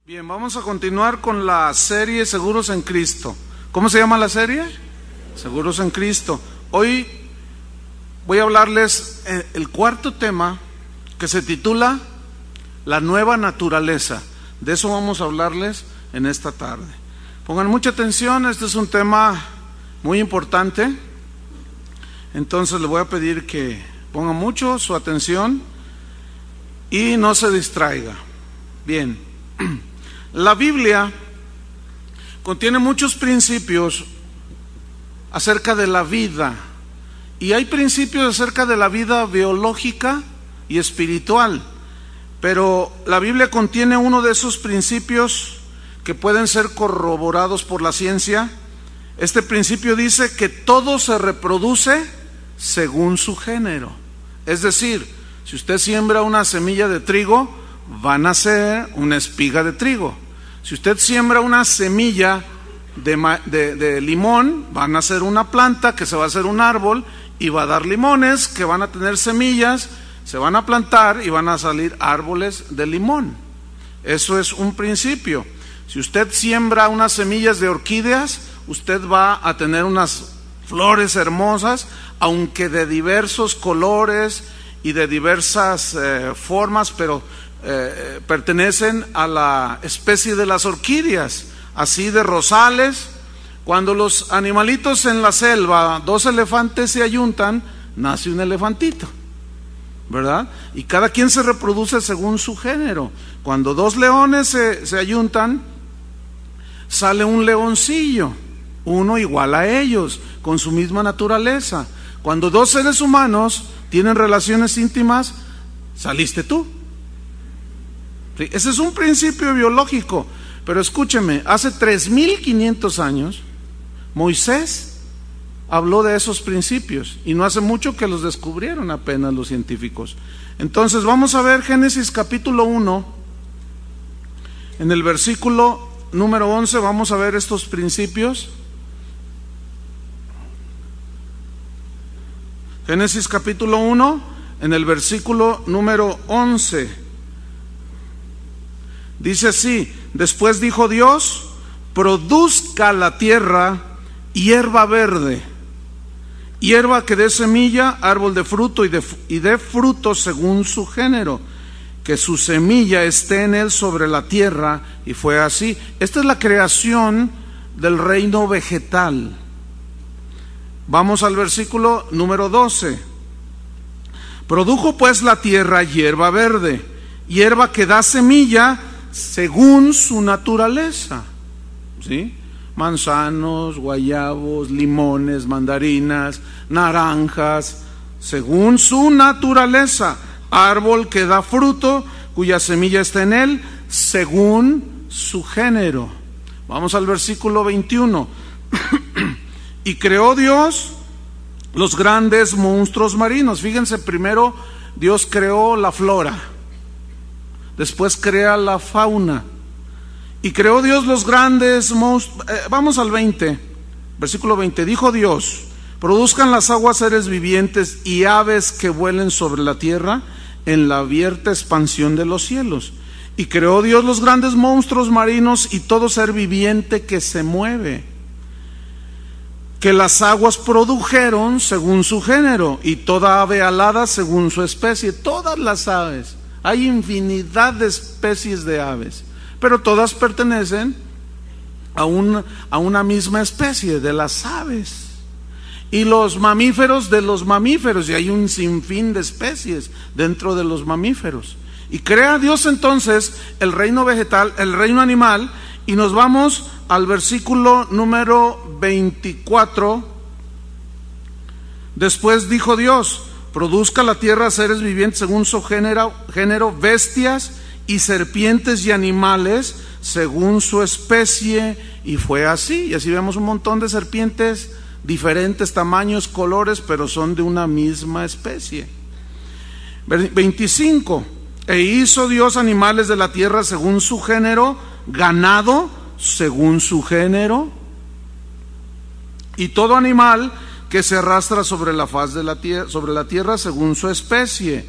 Bien, vamos a continuar con la serie Seguros en Cristo. ¿Cómo se llama la serie? Seguros en Cristo. Hoy voy a hablarles el cuarto tema, que se titula La nueva naturaleza. De eso vamos a hablarles en esta tarde. Pongan mucha atención, este es un tema muy importante. Entonces les voy a pedir que pongan mucho su atención y no se distraiga. Bien. La Biblia contiene muchos principios acerca de la vida, y hay principios acerca de la vida biológica y espiritual, pero la Biblia contiene uno de esos principios que pueden ser corroborados por la ciencia. Este principio dice que todo se reproduce según su género. Es decir, si usted siembra una semilla de trigo, va a nacer una espiga de trigo. Si usted siembra una semilla de limón, va a nacer una planta que se va a hacer un árbol y va a dar limones que van a tener semillas, se van a plantar y van a salir árboles de limón. Eso es un principio. Si usted siembra unas semillas de orquídeas, usted va a tener unas flores hermosas, aunque de diversos colores y de diversas formas, pero pertenecen a la especie de las orquídeas, así de rosales. Cuando los animalitos en la selva, dos elefantes se ayuntan, nace un elefantito, ¿verdad? Y cada quien se reproduce según su género. Cuando dos leones se ayuntan, sale un leoncillo, uno igual a ellos, con su misma naturaleza. Cuando dos seres humanos tienen relaciones íntimas, saliste tú. ¿Sí? Ese es un principio biológico. Pero escúcheme, hace 3,500 años Moisés habló de esos principios, y no hace mucho que los descubrieron apenas los científicos. Entonces vamos a ver Génesis capítulo 1, en el versículo número 11 vamos a ver estos principios. Génesis capítulo 1, en el versículo número 11. Dice así: después dijo Dios, produzca la tierra hierba verde, hierba que dé semilla, árbol de fruto y dé fruto según su género, que su semilla esté en él sobre la tierra. Y fue así. Esta es la creación del reino vegetal. Vamos al versículo número 12. Produjo pues la tierra hierba verde, hierba que da semilla según su naturaleza, ¿sí? Manzanos, guayabos, limones, mandarinas, naranjas, según su naturaleza. Árbol que da fruto, cuya semilla está en él, según su género. Vamos al versículo 21. Y creó Dios los grandes monstruos marinos. Fíjense, primero Dios creó la flora, después crea la fauna. Y creó Dios los grandes monstruos. Vamos al 20, versículo 20. Dijo Dios: produzcan las aguas seres vivientes y aves que vuelen sobre la tierra en la abierta expansión de los cielos. Y creó Dios los grandes monstruos marinos y todo ser viviente que se mueve, que las aguas produjeron según su género, y toda ave alada según su especie. Todas las aves, hay infinidad de especies de aves, pero todas pertenecen a una misma especie, de las aves. Y los mamíferos de los mamíferos, y hay un sinfín de especies dentro de los mamíferos. Y crea Dios entonces el reino vegetal, el reino animal, y nos vamos al versículo número 24. Después dijo Dios: produzca la tierra seres vivientes según su género, bestias y serpientes y animales según su especie. Y fue así. Y así vemos un montón de serpientes, diferentes tamaños, colores, pero son de una misma especie. 25. E hizo Dios animales de la tierra según su género, ganado según su género, y todo animal que se arrastra sobre la faz de la tierra según su especie.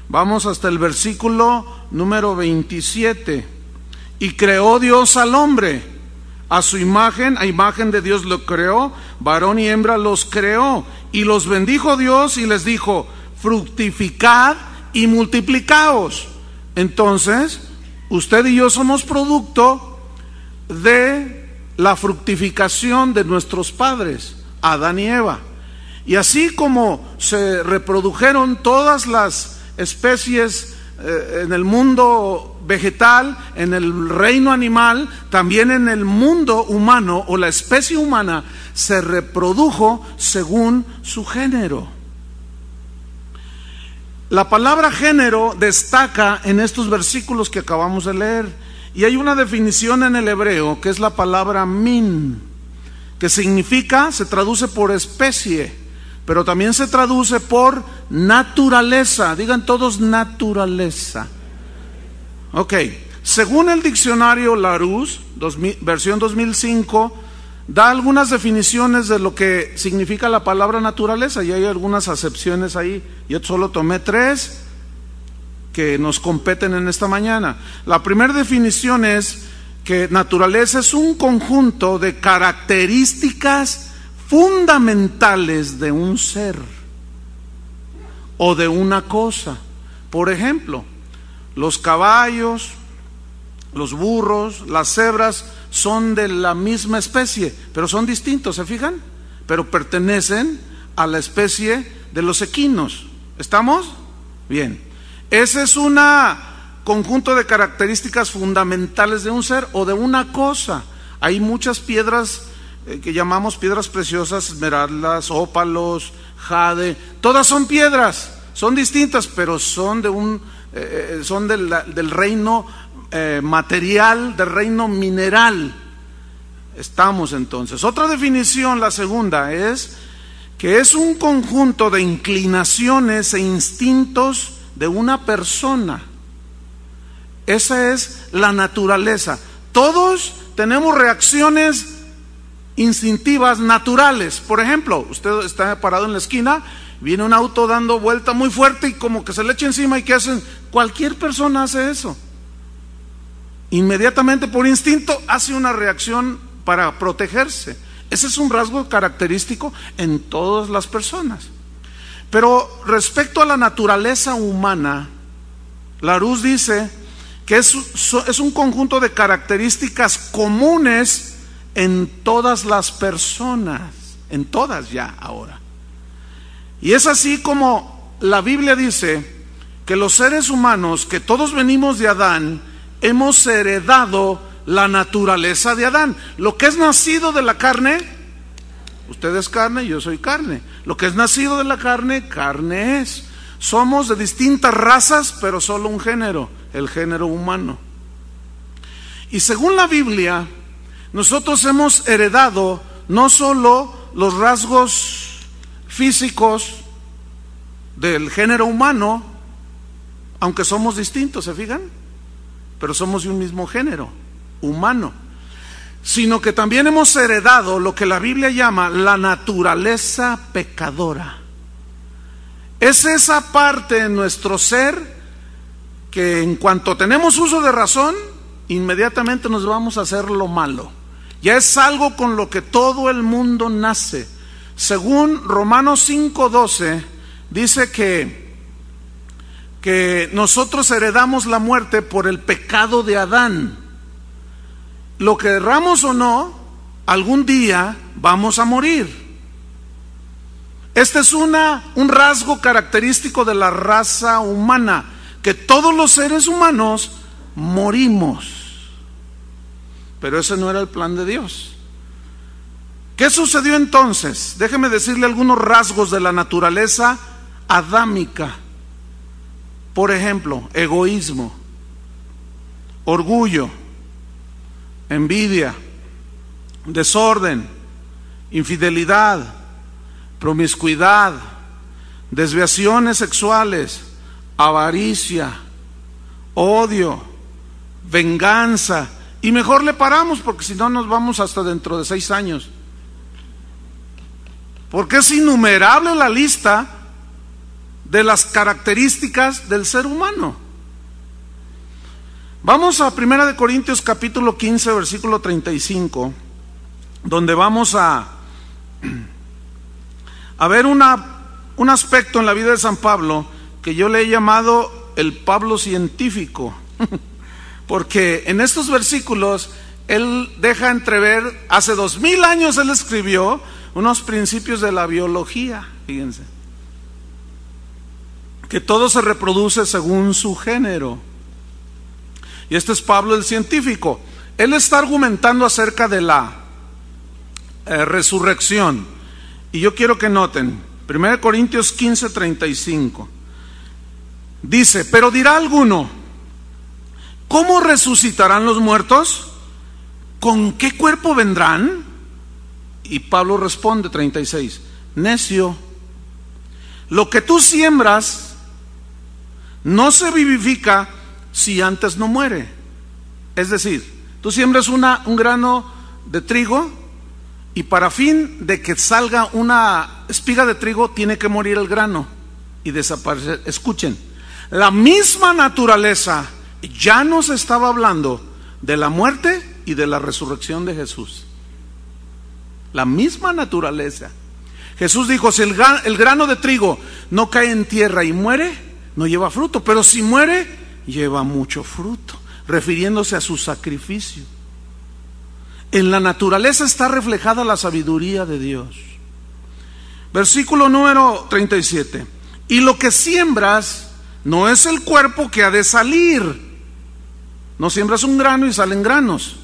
Vamos hasta el versículo número 27. Y creó Dios al hombre, a su imagen, a imagen de Dios lo creó, varón y hembra los creó. Y los bendijo Dios y les dijo: fructificad y multiplicaos. Entonces, usted y yo somos producto de la fructificación de nuestros padres, Adán y Eva. Y así como se reprodujeron todas las especies en el mundo vegetal, en el reino animal, también en el mundo humano o la especie humana se reprodujo según su género. La palabra género destaca en estos versículos que acabamos de leer, y hay una definición en el hebreo que es la palabra min, que significa, se traduce por especie, pero también se traduce por naturaleza. Digan todos naturaleza. Ok, según el diccionario Larousse, versión 2005, da algunas definiciones de lo que significa la palabra naturaleza, y hay algunas acepciones ahí. Yo solo tomé 3 que nos competen en esta mañana. La primera definición es que naturaleza es un conjunto de características fundamentales de un ser o de una cosa. Por ejemplo, los caballos, los burros, las cebras son de la misma especie, pero son distintos, ¿se fijan? Pero pertenecen a la especie de los equinos. ¿Estamos? Bien. Ese es un conjunto de características fundamentales de un ser o de una cosa. Hay muchas piedras que llamamos piedras preciosas, esmeraldas, ópalos, jade. Todas son piedras, son distintas, pero son del reino material, del reino mineral. Estamos entonces. Otra definición, la segunda, es que es un conjunto de inclinaciones e instintos de una persona. Esa es la naturaleza. Todos tenemos reacciones instintivas naturales. Por ejemplo, usted está parado en la esquina, viene un auto dando vuelta muy fuerte y como que se le echa encima, y ¿qué hacen? Cualquier persona hace eso. Inmediatamente, por instinto, hace una reacción para protegerse. Ese es un rasgo característico en todas las personas. Pero respecto a la naturaleza humana, Larousse dice que es un conjunto de características comunes en todas las personas, en todas ya ahora. Y es así como la Biblia dice que los seres humanos, que todos venimos de Adán, hemos heredado la naturaleza de Adán. Lo que es nacido de la carne, usted es carne, yo soy carne. Lo que es nacido de la carne, carne es. Somos de distintas razas, pero solo un género, el género humano. Y según la Biblia, nosotros hemos heredado no solo los rasgos físicos del género humano, aunque somos distintos, ¿se fijan? Pero somos de un mismo género, humano, sino que también hemos heredado lo que la Biblia llama la naturaleza pecadora. Es esa parte de nuestro ser que en cuanto tenemos uso de razón, inmediatamente nos vamos a hacer lo malo. Ya es algo con lo que todo el mundo nace. Según Romanos 5:12, dice que nosotros heredamos la muerte por el pecado de Adán. Lo querramos o no, algún día vamos a morir. Este es un rasgo característico de la raza humana, que todos los seres humanos morimos. Pero ese no era el plan de Dios. ¿Qué sucedió entonces? Déjeme decirle algunos rasgos de la naturaleza adámica. Por ejemplo, egoísmo, orgullo, envidia, desorden, infidelidad, promiscuidad, desviaciones sexuales, avaricia, odio, venganza. Y mejor le paramos, porque si no nos vamos hasta dentro de 6 años. Porque es innumerable la lista de las características del ser humano. Vamos a 1 Corintios capítulo 15, versículo 35, donde vamos a ver un aspecto en la vida de San Pablo que yo le he llamado el Pablo científico, porque en estos versículos él deja entrever, hace 2000 años él escribió unos principios de la biología, fíjense, que todo se reproduce según su género. Y este es Pablo el científico. Él está argumentando acerca de la resurrección. Y yo quiero que noten, 1 Corintios 15, 35. Dice, pero dirá alguno, ¿cómo resucitarán los muertos? ¿Con qué cuerpo vendrán? Y Pablo responde, 36, necio, lo que tú siembras no se vivifica si antes no muere. Es decir, tú siembras un grano de trigo y para fin de que salga una espiga de trigo tiene que morir el grano y desaparecer. Escuchen, la misma naturaleza ya nos estaba hablando de la muerte y de la resurrección de Jesús. La misma naturaleza. Jesús dijo, si el grano de trigo no cae en tierra y muere, no lleva fruto, pero si muere, lleva mucho fruto, refiriéndose a su sacrificio. En la naturaleza está reflejada la sabiduría de Dios. Versículo número 37. Y lo que siembras no es el cuerpo que ha de salir. No siembras un grano y salen granos,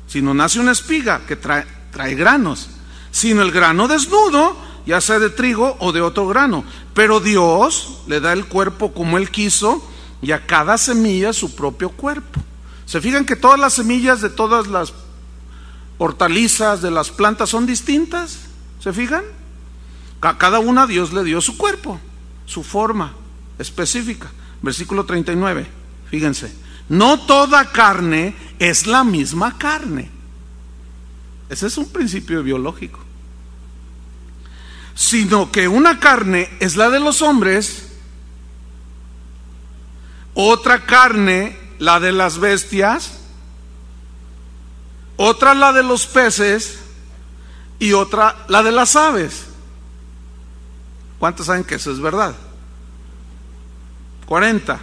sino nace una espiga que trae granos, sino el grano desnudo, ya sea de trigo o de otro grano. Pero Dios le da el cuerpo como Él quiso, y a cada semilla su propio cuerpo. ¿Se fijan que todas las semillas de todas las hortalizas, de las plantas, son distintas? ¿Se fijan? A cada una Dios le dio su cuerpo, su forma específica. Versículo 39, fíjense, no toda carne es la misma carne. Ese es un principio biológico. Sino que una carne es la de los hombres, otra carne la de las bestias, otra la de los peces y otra la de las aves. ¿Cuántos saben que eso es verdad? 40.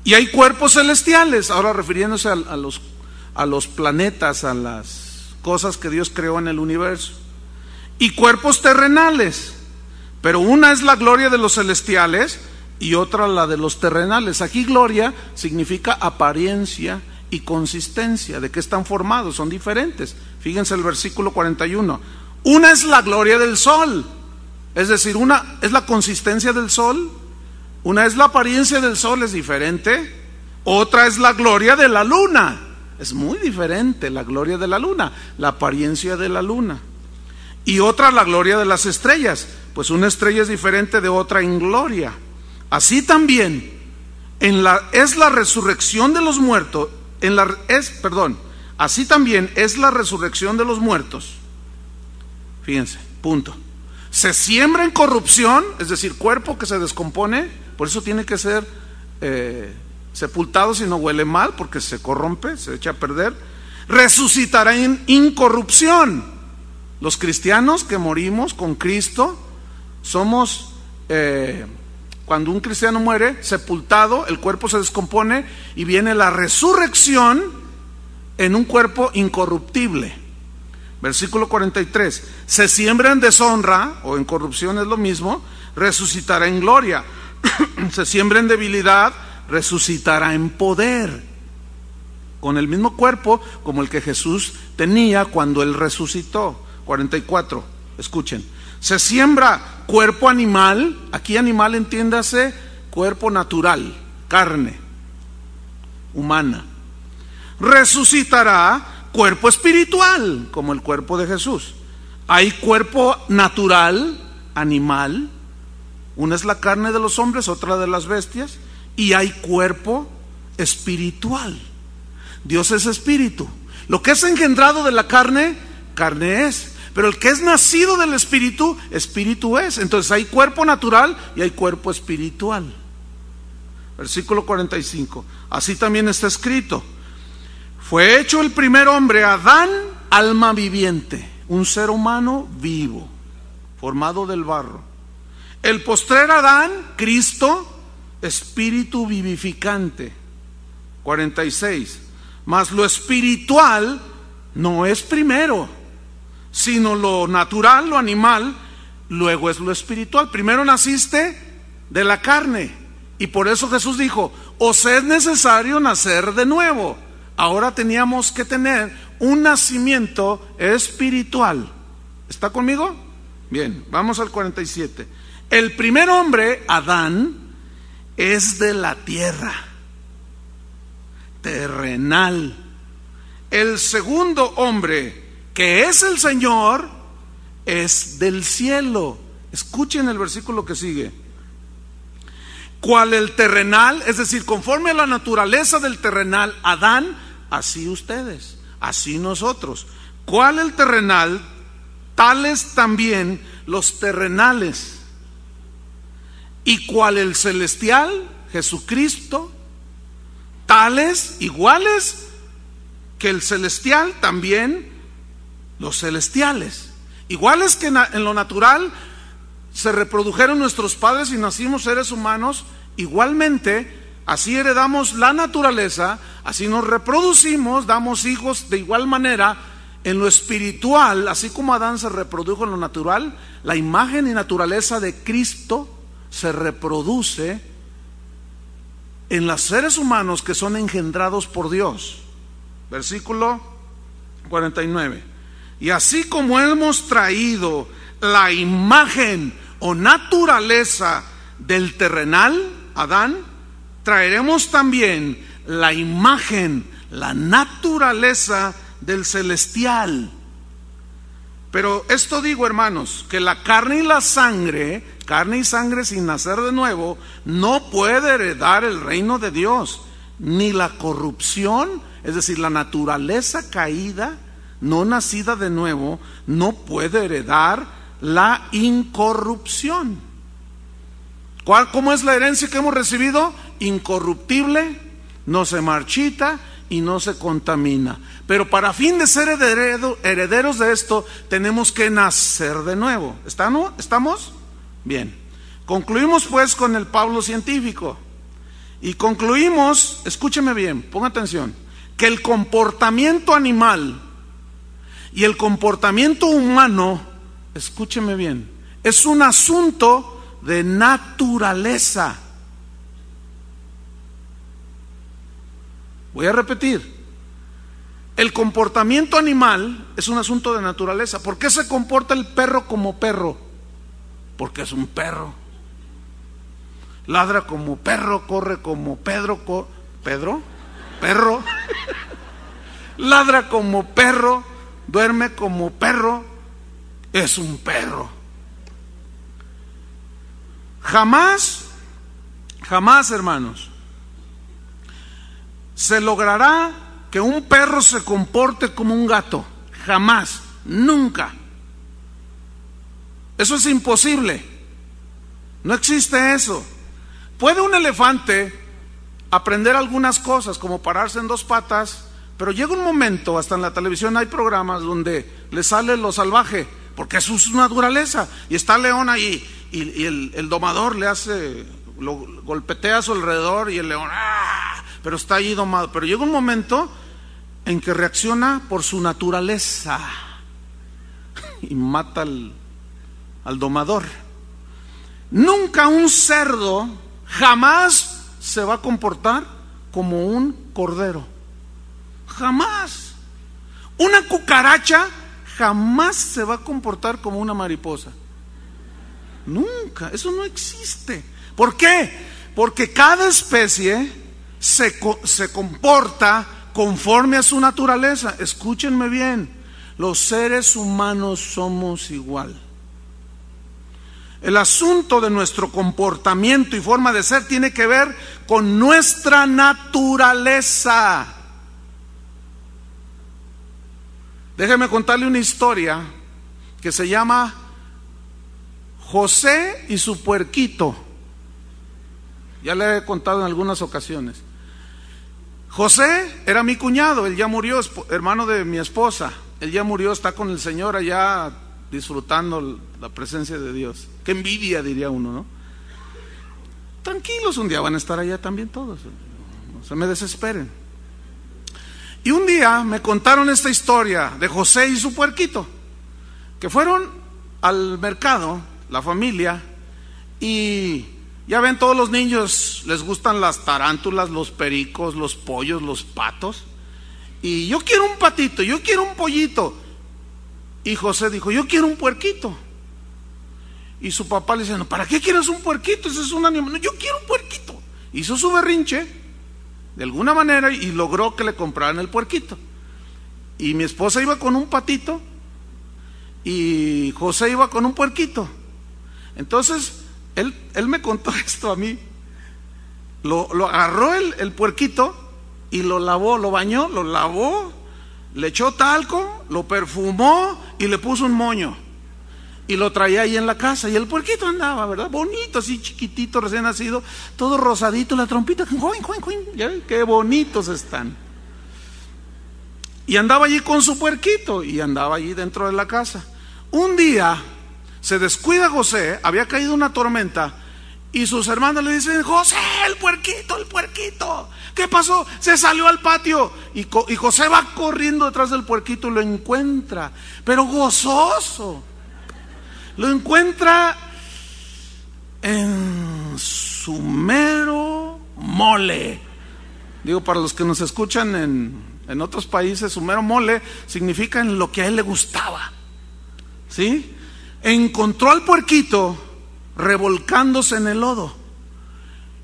Y hay cuerpos celestiales, ahora refiriéndose a los planetas, a las cosas que Dios creó en el universo, y cuerpos terrenales, pero una es la gloria de los celestiales y otra la de los terrenales. Aquí gloria significa apariencia y consistencia. ¿De qué están formados? Son diferentes. Fíjense el versículo 41. Una es la gloria del sol, es decir, una es la consistencia del sol, una es la apariencia del sol, es diferente. Otra es la gloria de la luna, es muy diferente la gloria de la luna, la apariencia de la luna. Y otra la gloria de las estrellas, pues una estrella es diferente de otra en gloria. Así también es la resurrección de los muertos, así también es la resurrección de los muertos. Fíjense, punto. Se siembra en corrupción, es decir, cuerpo que se descompone, por eso tiene que ser sepultado si no huele mal, porque se corrompe, se echa a perder. Resucitará en incorrupción. Los cristianos que morimos con Cristo somos, cuando un cristiano muere, sepultado, el cuerpo se descompone y viene la resurrección en un cuerpo incorruptible. Versículo 43, se siembra en deshonra, o en corrupción es lo mismo, resucitará en gloria. Se siembra en debilidad, resucitará en poder, con el mismo cuerpo como el que Jesús tenía cuando Él resucitó. 44, escuchen, se siembra cuerpo animal, aquí animal entiéndase cuerpo natural, carne humana. Resucitará cuerpo espiritual, como el cuerpo de Jesús. Hay cuerpo natural, animal, una es la carne de los hombres, otra de las bestias, y hay cuerpo espiritual. Dios es espíritu. Lo que es engendrado de la carne, carne es, pero el que es nacido del espíritu, espíritu es. Entonces hay cuerpo natural y hay cuerpo espiritual. versículo 45. Así también está escrito: fue hecho el primer hombre, Adán, alma viviente, un ser humano vivo, formado del barro. El postrer Adán, Cristo, espíritu vivificante. 46. Mas lo espiritual no es primero, sino lo natural, lo animal, luego es lo espiritual. Primero naciste de la carne, y por eso Jesús dijo: os es necesario nacer de nuevo. Ahora teníamos que tener un nacimiento espiritual. ¿Está conmigo? Bien, vamos al 47. El primer hombre, Adán, es de la tierra, terrenal. El segundo hombre, que es el Señor, es del cielo. Escuchen el versículo que sigue. Cual el terrenal, es decir, conforme a la naturaleza del terrenal, Adán, así ustedes, así nosotros. Cual el terrenal, tales también los terrenales. Y cual el celestial, Jesucristo, tales, iguales que el celestial, también los celestiales. Iguales que en lo natural se reprodujeron nuestros padres y nacimos seres humanos, igualmente así heredamos la naturaleza, así nos reproducimos, damos hijos de igual manera. En lo espiritual, así como Adán se reprodujo en lo natural, la imagen y naturaleza de Cristo se reproduce en los seres humanos que son engendrados por Dios. Versículo 49. Y así como hemos traído la imagen o naturaleza del terrenal, Adán, traeremos también la imagen, la naturaleza del celestial. Pero esto digo, hermanos, que la carne y la sangre, carne y sangre sin nacer de nuevo, no puede heredar el reino de Dios, ni la corrupción, es decir, la naturaleza caída, no nacida de nuevo, no puede heredar la incorrupción. ¿Cómo es la herencia que hemos recibido? Incorruptible, no se marchita y no se contamina. Pero para fin de ser herederos de esto, tenemos que nacer de nuevo. ¿Estamos? Bien. Concluimos pues con el Pablo científico. Y concluimos, escúcheme bien, ponga atención, que el comportamiento animal y el comportamiento humano, escúcheme bien, es un asunto de naturaleza. Voy a repetir. El comportamiento animal es un asunto de naturaleza. ¿Por qué se comporta el perro como perro? Porque es un perro. Ladra como perro, corre como Pedro. Perro. Ladra como perro, duerme como perro. Es un perro. Jamás, hermanos, se logrará que un perro se comporte como un gato. Jamás, nunca. Eso es imposible. No existe eso. Puede un elefante aprender algunas cosas, como pararse en dos patas, pero llega un momento, hasta en la televisión hay programas donde le sale lo salvaje, porque eso es su naturaleza. Y está el león ahí, y el domador le hace, lo golpetea a su alrededor, y el león, ¡ah!, pero está ahí domado. Pero llega un momento en que reacciona por su naturaleza y mata al domador. Nunca un cerdo jamás se va a comportar como un cordero. Jamás. Una cucaracha jamás se va a comportar como una mariposa. Nunca. Eso no existe. ¿Por qué? Porque cada especie se comporta conforme a su naturaleza. Escúchenme bien, los seres humanos somos igual. El asunto de nuestro comportamiento y forma de ser tiene que ver con nuestra naturaleza. Déjeme contarle una historia que se llama José y su puerquito. Ya le he contado en algunas ocasiones. José era mi cuñado, él ya murió, hermano de mi esposa. Él ya murió, está con el Señor allá disfrutando la presencia de Dios. Qué envidia, diría uno, ¿no? Tranquilos, un día van a estar allá también todos. No se me desesperen. Y un día me contaron esta historia de José y su puerquito, que fueron al mercado, la familia, y ya ven, todos los niños les gustan las tarántulas, los pericos, los pollos, los patos. Y yo quiero un patito, yo quiero un pollito. Y José dijo, yo quiero un puerquito. Y su papá le dice, no, ¿para qué quieres un puerquito? Ese es un animal. No, yo quiero un puerquito. Hizo su berrinche, de alguna manera, y logró que le compraran el puerquito. Y mi esposa iba con un patito, y José iba con un puerquito. Entonces, él me contó esto a mí. Lo agarró el puerquito y lo lavó, lo bañó, lo lavó, le echó talco, lo perfumó y le puso un moño. Y lo traía ahí en la casa. Y el puerquito andaba, ¿verdad? Bonito, así chiquitito, recién nacido, todo rosadito, la trompita. ¿Ya ven? Qué bonitos están. Y andaba allí con su puerquito y andaba allí dentro de la casa. Un día se descuida José, había caído una tormenta, y sus hermanos le dicen, José, el puerquito, el puerquito. ¿Qué pasó? Se salió al patio. Y José va corriendo detrás del puerquito y lo encuentra, pero gozoso. Lo encuentra en su mero mole. Digo, para los que nos escuchan en otros países, su mero mole significa en lo que a él le gustaba. ¿Sí? Encontró al puerquito revolcándose en el lodo.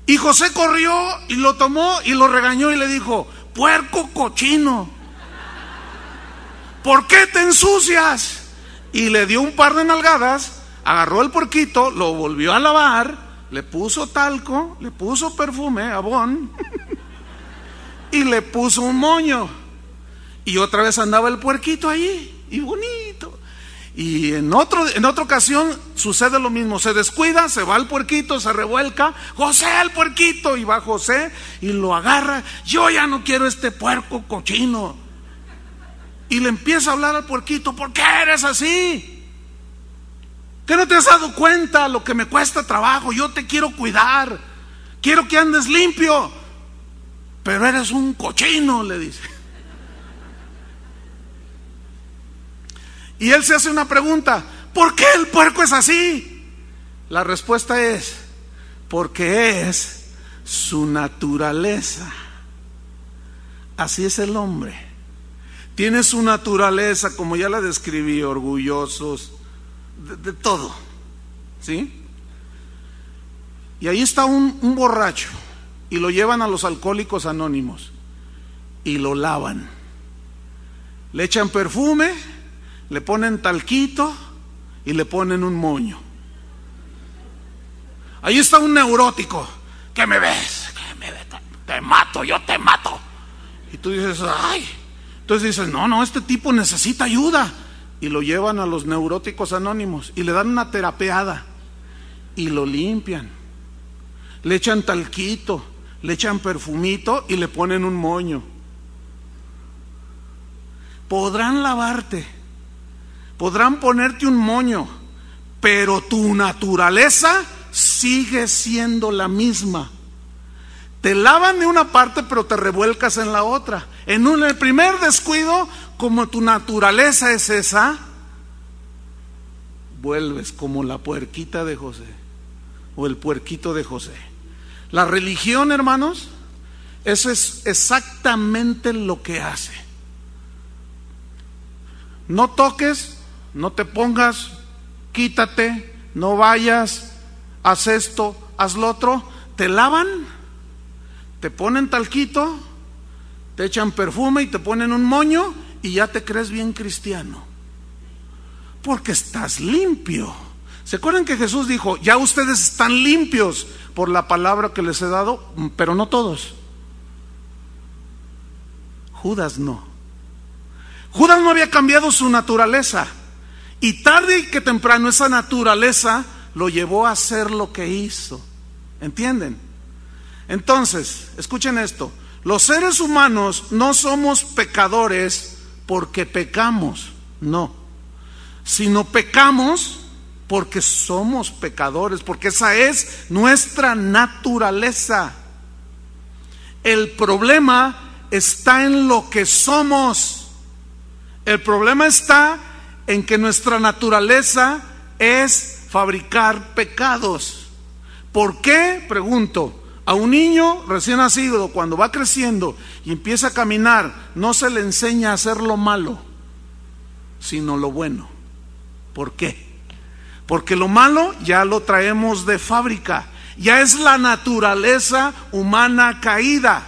Y José corrió y lo tomó y lo regañó y le dijo, puerco cochino, ¿por qué te ensucias? Y le dio un par de nalgadas, agarró el puerquito, lo volvió a lavar, le puso talco, le puso perfume, abón, y le puso un moño. Y otra vez andaba el puerquito allí, y bonito. Y en otra ocasión sucede lo mismo, se descuida, se va el puerquito, se revuelca, José el puerquito, y va José y lo agarra, yo ya no quiero este puerco cochino. Y le empieza a hablar al puerquito, ¿por qué eres así? ¿Qué no te has dado cuenta lo que me cuesta trabajo? Yo te quiero cuidar, quiero que andes limpio, pero eres un cochino, le dice. Y él se hace una pregunta, ¿por qué el puerco es así? La respuesta es, porque es su naturaleza. Así es el hombre. Tiene su naturaleza, como ya la describí, orgullosos, de todo, ¿sí? Y ahí está un borracho, y lo llevan a los alcohólicos anónimos, y lo lavan. Le echan perfume, le ponen talquito, y le ponen un moño. Ahí está un neurótico, ¿qué me ves? Te mato, yo te mato. Y tú dices, ay. Entonces dices, no, este tipo necesita ayuda. Y lo llevan a los neuróticos anónimos y le dan una terapeada y lo limpian. Le echan talquito, le echan perfumito y le ponen un moño. Podrán lavarte, podrán ponerte un moño, pero tu naturaleza sigue siendo la misma. Te lavan de una parte, pero te revuelcas en la otra. En el primer descuido, como tu naturaleza es esa, vuelves como la puerquita de José o el puerquito de José. La religión, hermanos, eso es exactamente lo que hace. No toques, no te pongas, quítate, no vayas, haz esto, haz lo otro. Te lavan, te ponen talquito, te echan perfume y te ponen un moño y ya te crees bien cristiano, porque estás limpio. ¿Se acuerdan que Jesús dijo, ya ustedes están limpios por la palabra que les he dado? Pero no todos. Judas no. Judas no había cambiado su naturaleza, y tarde que temprano esa naturaleza lo llevó a hacer lo que hizo. ¿Entienden? Entonces, escuchen esto. Los seres humanos no somos pecadores porque pecamos, no. Sino pecamos porque somos pecadores, porque esa es nuestra naturaleza. El problema está en lo que somos. El problema está en que nuestra naturaleza es fabricar pecados. ¿Por qué? Pregunto. A un niño recién nacido, cuando va creciendo y empieza a caminar, no se le enseña a hacer lo malo, sino lo bueno. ¿Por qué? Porque lo malo ya lo traemos de fábrica, ya es la naturaleza humana caída.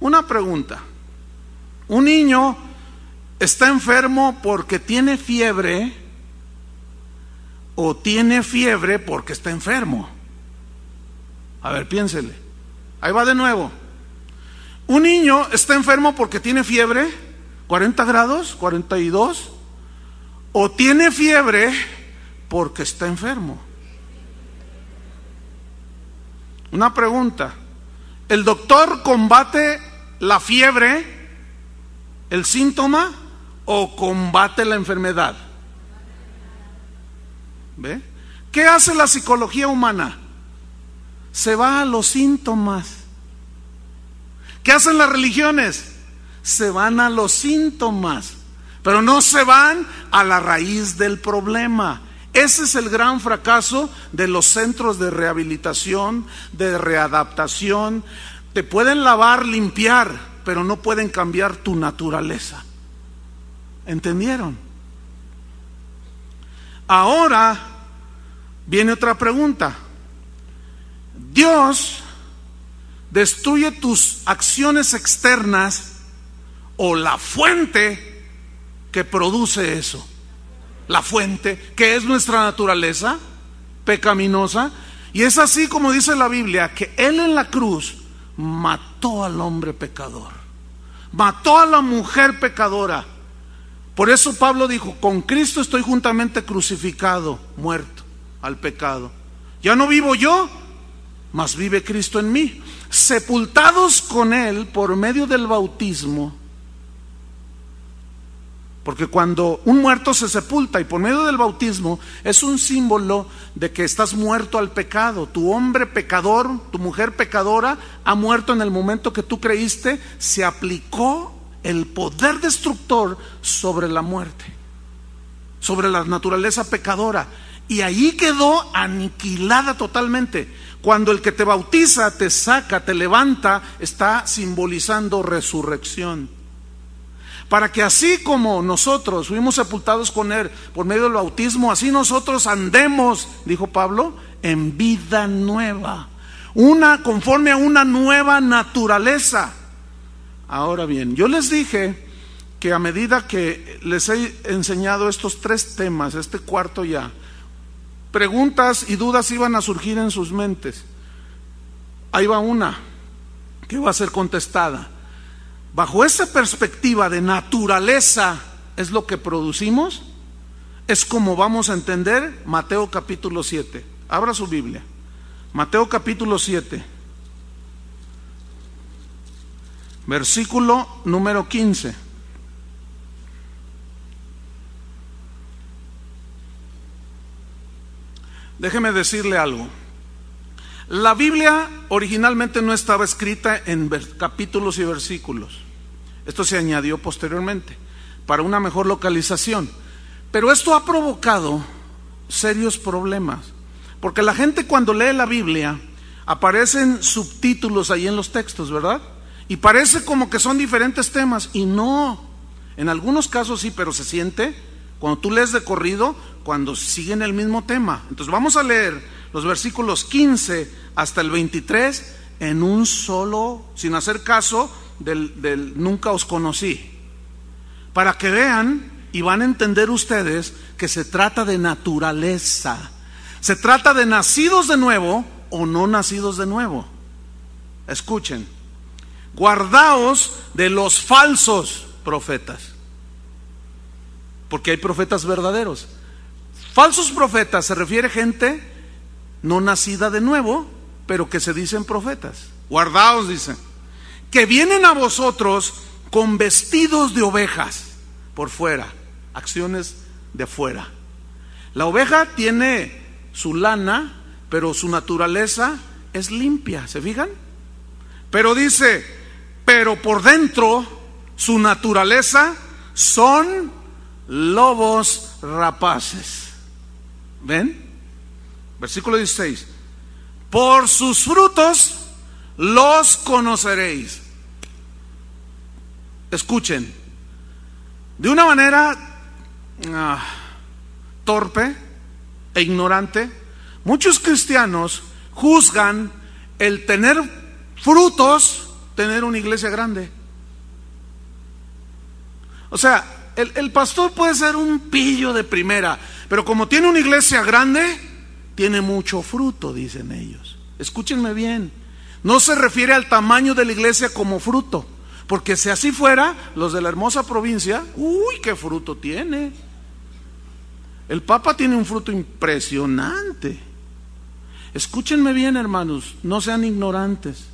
Una pregunta: ¿un niño está enfermo porque tiene fiebre o tiene fiebre porque está enfermo? A ver, piénsele. Ahí va de nuevo. ¿Un niño está enfermo porque tiene fiebre? ¿40 grados? ¿42? ¿O tiene fiebre porque está enfermo? Una pregunta. ¿El doctor combate la fiebre, el síntoma, o combate la enfermedad? ¿Ve? ¿Qué hace la psicología humana? Se va a los síntomas. ¿Qué hacen las religiones? Se van a los síntomas, pero no se van a la raíz del problema. Ese es el gran fracaso de los centros de rehabilitación, de readaptación. Te pueden lavar, limpiar, pero no pueden cambiar tu naturaleza. ¿Entendieron? Ahora viene otra pregunta. Dios destruye tus acciones externas o la fuente que produce eso. La fuente que es nuestra naturaleza pecaminosa. Y es así como dice la Biblia, que Él en la cruz mató al hombre pecador, mató a la mujer pecadora. Por eso Pablo dijo: con Cristo estoy juntamente crucificado, muerto al pecado. Ya no vivo yo, mas vive Cristo en mí. Sepultados con Él por medio del bautismo. Porque cuando un muerto se sepulta y por medio del bautismo, es un símbolo de que estás muerto al pecado. Tu hombre pecador, tu mujer pecadora ha muerto en el momento que tú creíste. Se aplicó el poder destructor sobre la muerte, sobre la naturaleza pecadora, y ahí quedó aniquilada totalmente. Cuando el que te bautiza, te saca, te levanta, está simbolizando resurrección. Para que así como nosotros fuimos sepultados con Él por medio del bautismo, así nosotros andemos, dijo Pablo, en vida nueva, conforme a una nueva naturaleza. Ahora bien, yo les dije que a medida que les he enseñado estos 3 temas, este cuarto ya, preguntas y dudas iban a surgir en sus mentes. Ahí va una que va a ser contestada. Bajo esa perspectiva de naturaleza, ¿es lo que producimos? Es como vamos a entender Mateo capítulo 7. Abra su Biblia. Mateo capítulo 7. Versículo número 15. Déjeme decirle algo. La Biblia originalmente no estaba escrita en capítulos y versículos. Esto se añadió posteriormente para una mejor localización. Pero esto ha provocado serios problemas, porque la gente cuando lee la Biblia aparecen subtítulos ahí en los textos, ¿verdad? Y parece como que son diferentes temas, y no. En algunos casos sí, pero se siente cuando tú lees de corrido, cuando siguen el mismo tema. Entonces vamos a leer los versículos 15 hasta el 23 en un solo, sin hacer caso del nunca os conocí, para que vean y van a entender ustedes que se trata de naturaleza, se trata de nacidos de nuevo o no nacidos de nuevo. Escuchen: guardaos de los falsos profetas, porque hay profetas verdaderos. Falsos profetas se refiere a gente no nacida de nuevo, pero que se dicen profetas. guardaos, dice, que vienen a vosotros con vestidos de ovejas por fuera, acciones de fuera. La oveja tiene su lana, pero su naturaleza es limpia, ¿se fijan? Pero dice, pero por dentro su naturaleza son lobos rapaces. ¿Ven? Versículo 16. Por sus frutos los conoceréis. Escuchen, de una manera torpe e ignorante, muchos cristianos juzgan el tener frutos, tener una iglesia grande. O sea, el pastor puede ser un pillo de primera, pero como tiene una iglesia grande, tiene mucho fruto, dicen ellos. Escúchenme bien, no se refiere al tamaño de la iglesia como fruto, porque si así fuera, los de la hermosa provincia, uy, qué fruto tiene. El Papa tiene un fruto impresionante. Escúchenme bien, hermanos, no sean ignorantes.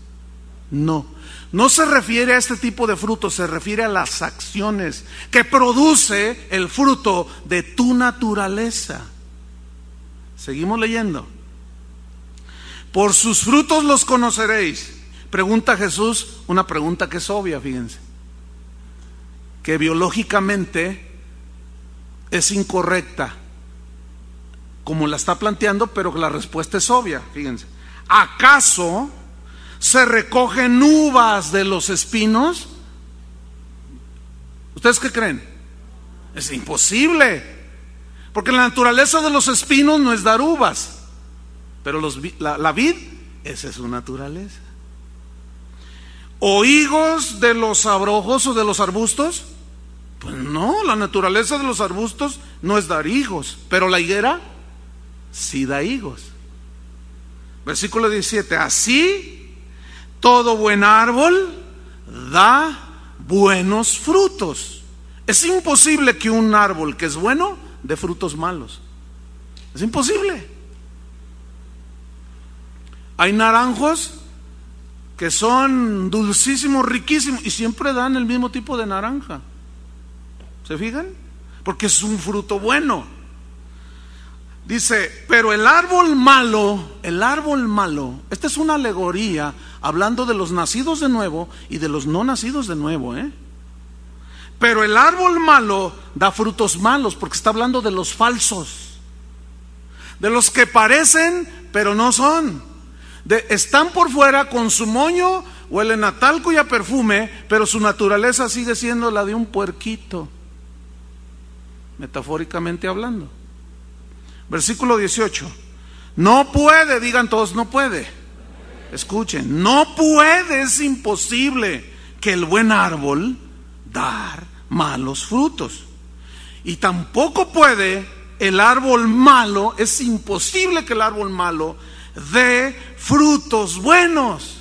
No se refiere a este tipo de fruto, se refiere a las acciones que produce el fruto de tu naturaleza. Seguimos leyendo. Por sus frutos los conoceréis. Pregunta Jesús, una pregunta que es obvia, fíjense, que biológicamente es incorrecta, como la está planteando, pero la respuesta es obvia, fíjense. ¿Acaso se recogen uvas de los espinos? ¿Ustedes qué creen? Es imposible, porque la naturaleza de los espinos no es dar uvas, pero la vid, esa es su naturaleza. ¿O higos de los abrojos o de los arbustos? Pues no, la naturaleza de los arbustos no es dar higos, pero la higuera sí da higos. Versículo 17. Así todo buen árbol da buenos frutos. Es imposible que un árbol que es bueno dé frutos malos. Es imposible. Hay naranjos que son dulcísimos, riquísimos, y siempre dan el mismo tipo de naranja. ¿Se fijan? Porque es un fruto bueno. Dice, pero el árbol malo, esta es una alegoría hablando de los nacidos de nuevo y de los no nacidos de nuevo, Pero el árbol malo da frutos malos, porque está hablando de los falsos, de los que parecen pero no son. Están por fuera con su moño, huelen a talco y a perfume, pero su naturaleza sigue siendo la de un puerquito, metafóricamente hablando. Versículo 18. No puede, digan todos, no puede. Escuchen, no puede, es imposible que el buen árbol dar malos frutos. Y tampoco puede el árbol malo, es imposible que el árbol malo dé frutos buenos.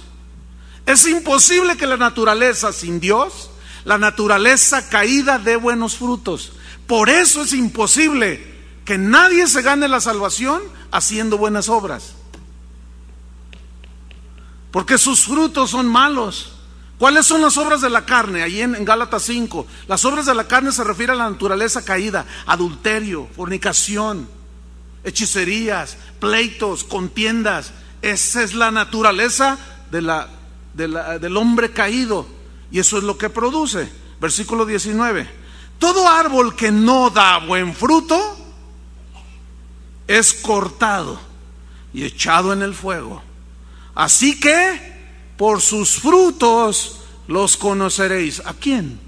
Es imposible que la naturaleza sin Dios, la naturaleza caída, dé buenos frutos. Por eso es imposible que nadie se gane la salvación haciendo buenas obras, porque sus frutos son malos. ¿Cuáles son las obras de la carne? Allí en Gálatas 5, las obras de la carne se refieren a la naturaleza caída: adulterio, fornicación, hechicerías, pleitos, contiendas. Esa es la naturaleza del hombre caído, y eso es lo que produce. Versículo 19. Todo árbol que no da buen fruto es cortado y echado en el fuego. Así que por sus frutos los conoceréis. ¿A quién?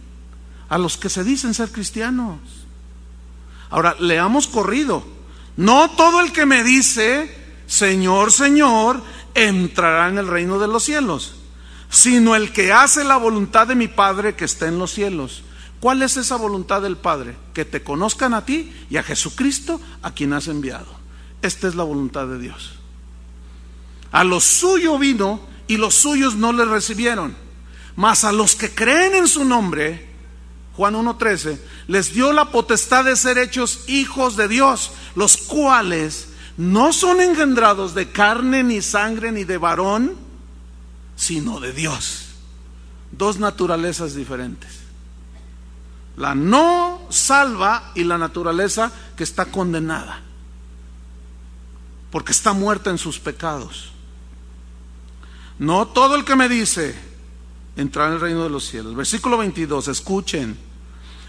A los que se dicen ser cristianos. Ahora, leamos corrido. No todo el que me dice Señor, Señor, entrará en el reino de los cielos, sino el que hace la voluntad de mi Padre que está en los cielos. ¿Cuál es esa voluntad del Padre? Que te conozcan a ti y a Jesucristo, a quien has enviado. Esta es la voluntad de Dios. A los suyos vino y los suyos no le recibieron, mas a los que creen en su nombre, Juan 1:13, les dio la potestad de ser hechos hijos de Dios, los cuales no son engendrados de carne ni sangre ni de varón, sino de Dios. Dos naturalezas diferentes. La no salva y la naturaleza que está condenada, porque está muerta en sus pecados. No todo el que me dice entrará en el reino de los cielos. Versículo 22, escuchen.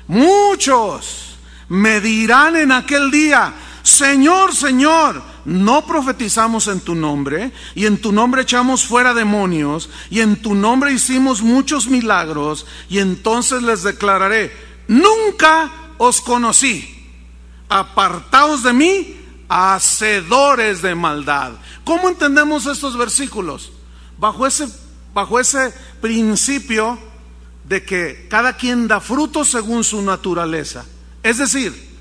Muchos me dirán en aquel día: Señor, Señor, ¿no profetizamos en tu nombre? Y en tu nombre echamos fuera demonios, y en tu nombre hicimos muchos milagros. Y entonces les declararé: nunca os conocí, apartaos de mí, hacedores de maldad. ¿Cómo entendemos estos versículos? Bajo ese principio de que cada quien da fruto según su naturaleza. Es decir,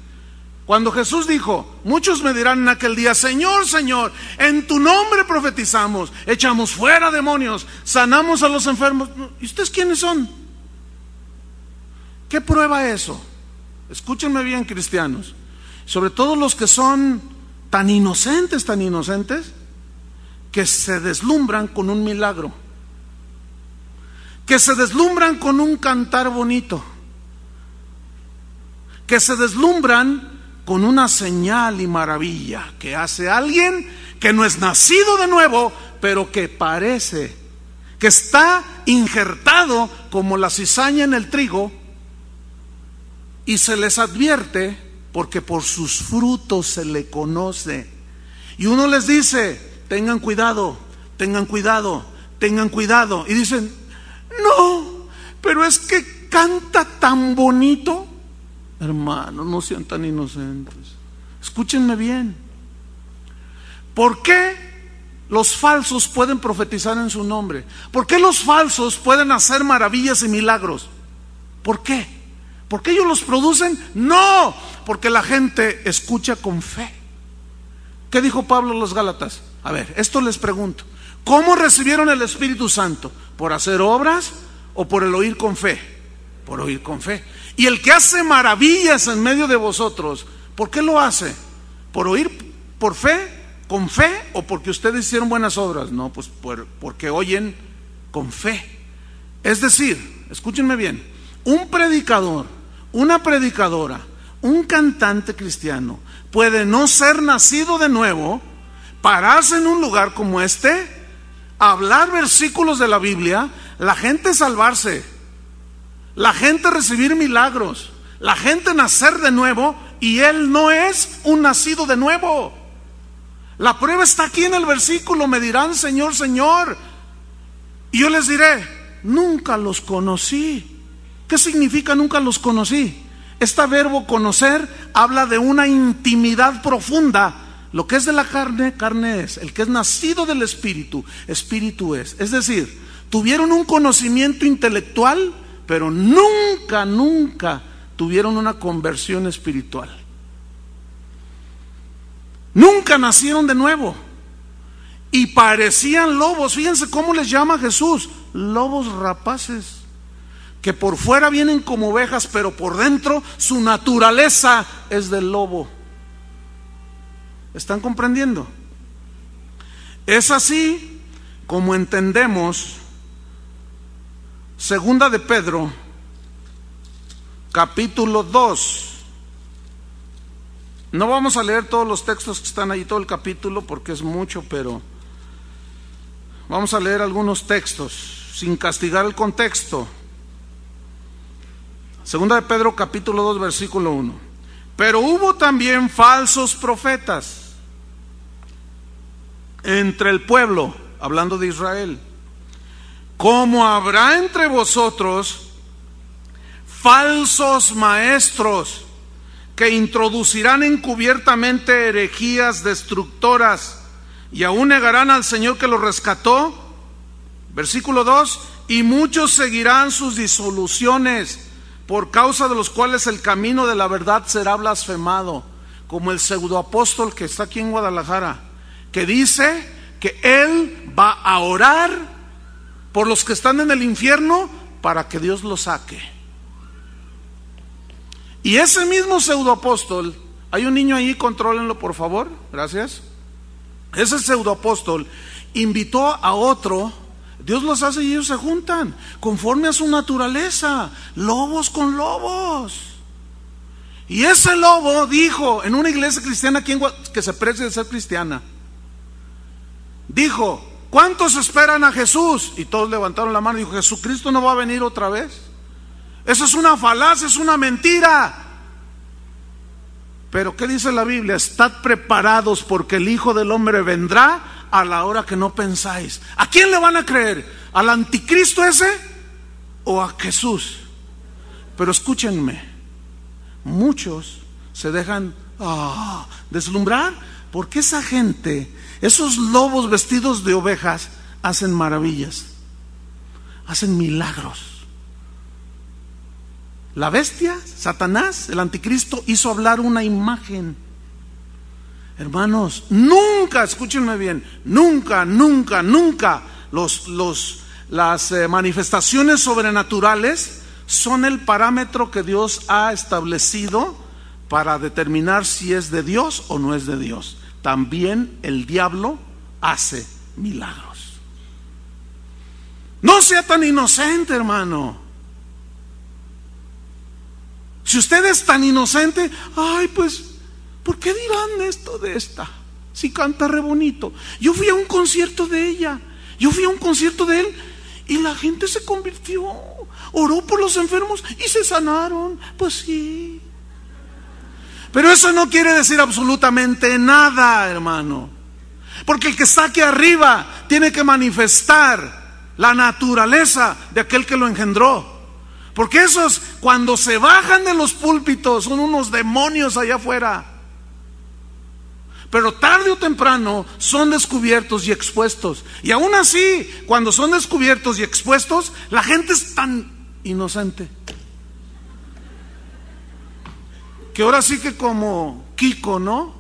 cuando Jesús dijo: muchos me dirán en aquel día: Señor, Señor, en tu nombre profetizamos, echamos fuera demonios, sanamos a los enfermos. ¿Y ustedes quiénes son? ¿Qué prueba eso? Escúchenme bien, cristianos, sobre todo los que son tan inocentes, que se deslumbran con un milagro, que se deslumbran con un cantar bonito, que se deslumbran con una señal y maravilla que hace alguien que no es nacido de nuevo, pero que parece que está injertado como la cizaña en el trigo, y se les advierte porque por sus frutos se le conoce. Y uno les dice: tengan cuidado, tengan cuidado, tengan cuidado. Y dicen: no, pero es que canta tan bonito. Hermanos, no sean tan inocentes. Escúchenme bien. ¿Por qué los falsos pueden profetizar en su nombre? ¿Por qué los falsos pueden hacer maravillas y milagros? ¿Por qué? ¿Por qué ellos los producen? No, porque la gente escucha con fe. ¿Qué dijo Pablo a los Gálatas? A ver, esto les pregunto: ¿cómo recibieron el Espíritu Santo? ¿Por hacer obras o por el oír con fe? Por oír con fe. Y el que hace maravillas en medio de vosotros, ¿por qué lo hace? ¿Por oír por fe, con fe, o porque ustedes hicieron buenas obras? No, pues porque oyen con fe. Es decir, escúchenme bien, un predicador, una predicadora, un cantante cristiano puede no ser nacido de nuevo, pararse en un lugar como este, hablar versículos de la Biblia, la gente salvarse, la gente recibir milagros, la gente nacer de nuevo, y él no es un nacido de nuevo. La prueba está aquí en el versículo: me dirán: Señor, Señor, y yo les diré: nunca los conocí. ¿Qué significa nunca los conocí? Este verbo conocer habla de una intimidad profunda. Lo que es de la carne, carne es. El que es nacido del Espíritu, Espíritu es. Es decir, tuvieron un conocimiento intelectual, pero nunca tuvieron una conversión espiritual. Nunca nacieron de nuevo. Y parecían lobos. Fíjense cómo les llama Jesús: lobos rapaces, que por fuera vienen como ovejas, pero por dentro su naturaleza es del lobo. ¿Están comprendiendo? Es así como entendemos Segunda de Pedro, capítulo 2. No vamos a leer todos los textos que están ahí, todo el capítulo, porque es mucho, pero vamos a leer algunos textos sin castigar el contexto. Segunda de Pedro, capítulo 2, versículo 1. Pero hubo también falsos profetas entre el pueblo, hablando de Israel, como habrá entre vosotros falsos maestros que introducirán encubiertamente herejías destructoras, y aún negarán al Señor que los rescató. Versículo 2: y muchos seguirán sus disoluciones, por causa de los cuales el camino de la verdad será blasfemado, como el pseudoapóstol que está aquí en Guadalajara, que dice que él va a orar por los que están en el infierno para que Dios los saque. Y ese mismo pseudoapóstol, hay un niño ahí, contrólenlo por favor, gracias. Ese pseudoapóstol invitó a otro Dios los hace y ellos se juntan conforme a su naturaleza, lobos con lobos. Y ese lobo dijo en una iglesia cristiana que se precie de ser cristiana, dijo: ¿cuántos esperan a Jesús? Y todos levantaron la mano y dijo: Jesucristo no va a venir otra vez. Eso es una falacia, es una mentira. Pero ¿qué dice la Biblia? Estad preparados porque el Hijo del Hombre vendrá a la hora que no pensáis. ¿A quién le van a creer? ¿Al anticristo ese o a Jesús? Pero escúchenme, muchos se dejan deslumbrar porque esa gente, esos lobos vestidos de ovejas, hacen maravillas, hacen milagros. La bestia, Satanás, el anticristo, hizo hablar una imagen. Hermanos, nunca, escúchenme bien, nunca las manifestaciones sobrenaturales son el parámetro que Dios ha establecido para determinar si es de Dios o no es de Dios. También el diablo hace milagros. No sea tan inocente, hermano. Si usted es tan inocente, ay, pues, ¿por qué dirán esto de esta? Si canta re bonito. Yo fui a un concierto de ella, yo fui a un concierto de él, y la gente se convirtió, oró por los enfermos y se sanaron. Pues sí. Pero eso no quiere decir absolutamente nada, hermano. Porque el que está aquí arriba tiene que manifestar la naturaleza de aquel que lo engendró. Porque esos, cuando se bajan de los púlpitos, son unos demonios allá afuera. Pero tarde o temprano son descubiertos y expuestos. Y aún así, cuando son descubiertos y expuestos, la gente es tan inocente que ahora sí que como Kiko, ¿no?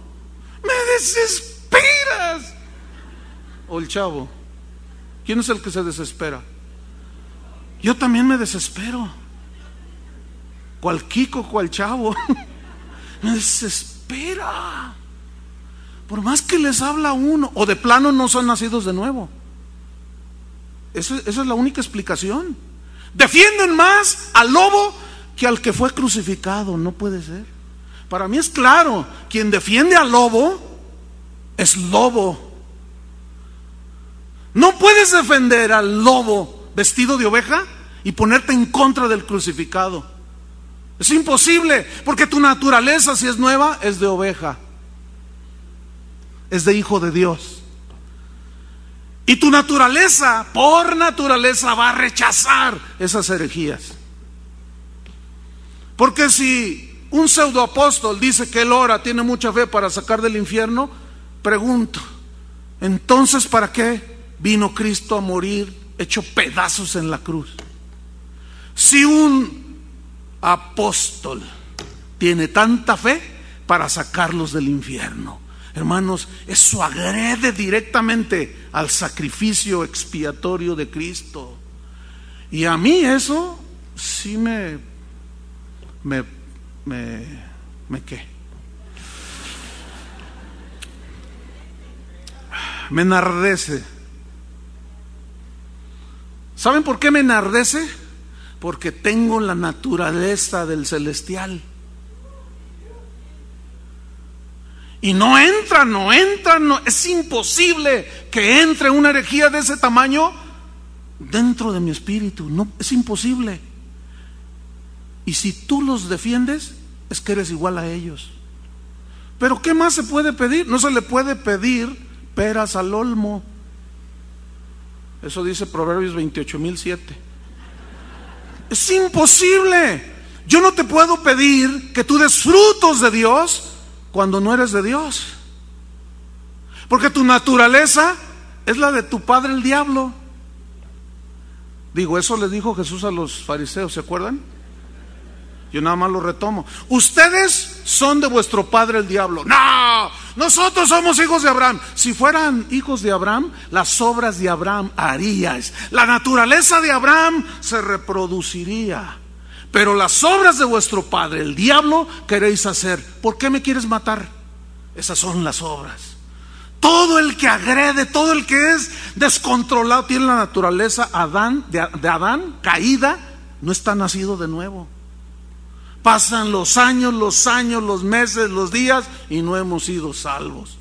¡Me desesperas! O el Chavo. ¿Quién es el que se desespera? Yo también me desespero. ¿Cuál Kiko, cuál Chavo? Me desespera. Por más que les habla uno, o de plano no son nacidos de nuevo. Esa es la única explicación. Defienden más al lobo que al que fue crucificado. No puede ser. Para mí es claro, quien defiende al lobo es lobo. No puedes defender al lobo vestido de oveja y ponerte en contra del crucificado. Es imposible, porque tu naturaleza, si es nueva, es de oveja, es de hijo de Dios. Y tu naturaleza, por naturaleza, va a rechazar esas herejías. Porque si un pseudoapóstol dice que él ora, tiene mucha fe para sacar del infierno, pregunto, entonces ¿para qué vino Cristo a morir hecho pedazos en la cruz? Si un apóstol tiene tanta fe para sacarlos del infierno, hermanos, eso agrede directamente al sacrificio expiatorio de Cristo. Y a mí eso sí me enardece. ¿Saben por qué me enardece? Porque tengo la naturaleza del celestial. Y no entra, es imposible que entre una herejía de ese tamaño dentro de mi espíritu. No, es imposible. Y si tú los defiendes, es que eres igual a ellos. Pero ¿qué más se puede pedir? No se le puede pedir peras al olmo. Eso dice Proverbios 28:1007. Es imposible. Yo no te puedo pedir que tú des frutos de Dios cuando no eres de Dios, porque tu naturaleza es la de tu padre el diablo. Digo, eso le dijo Jesús a los fariseos, ¿se acuerdan? Yo nada más lo retomo. Ustedes son de vuestro padre el diablo. No, nosotros somos hijos de Abraham. Si fueran hijos de Abraham, las obras de Abraham haríais. La naturaleza de Abraham se reproduciría. Pero las obras de vuestro padre el diablo queréis hacer. ¿Por qué me quieres matar? Esas son las obras. Todo el que agrede, todo el que es descontrolado, tiene la naturaleza de Adán caída, no está nacido de nuevo. Pasan los años, los meses, los días y no hemos sido salvos.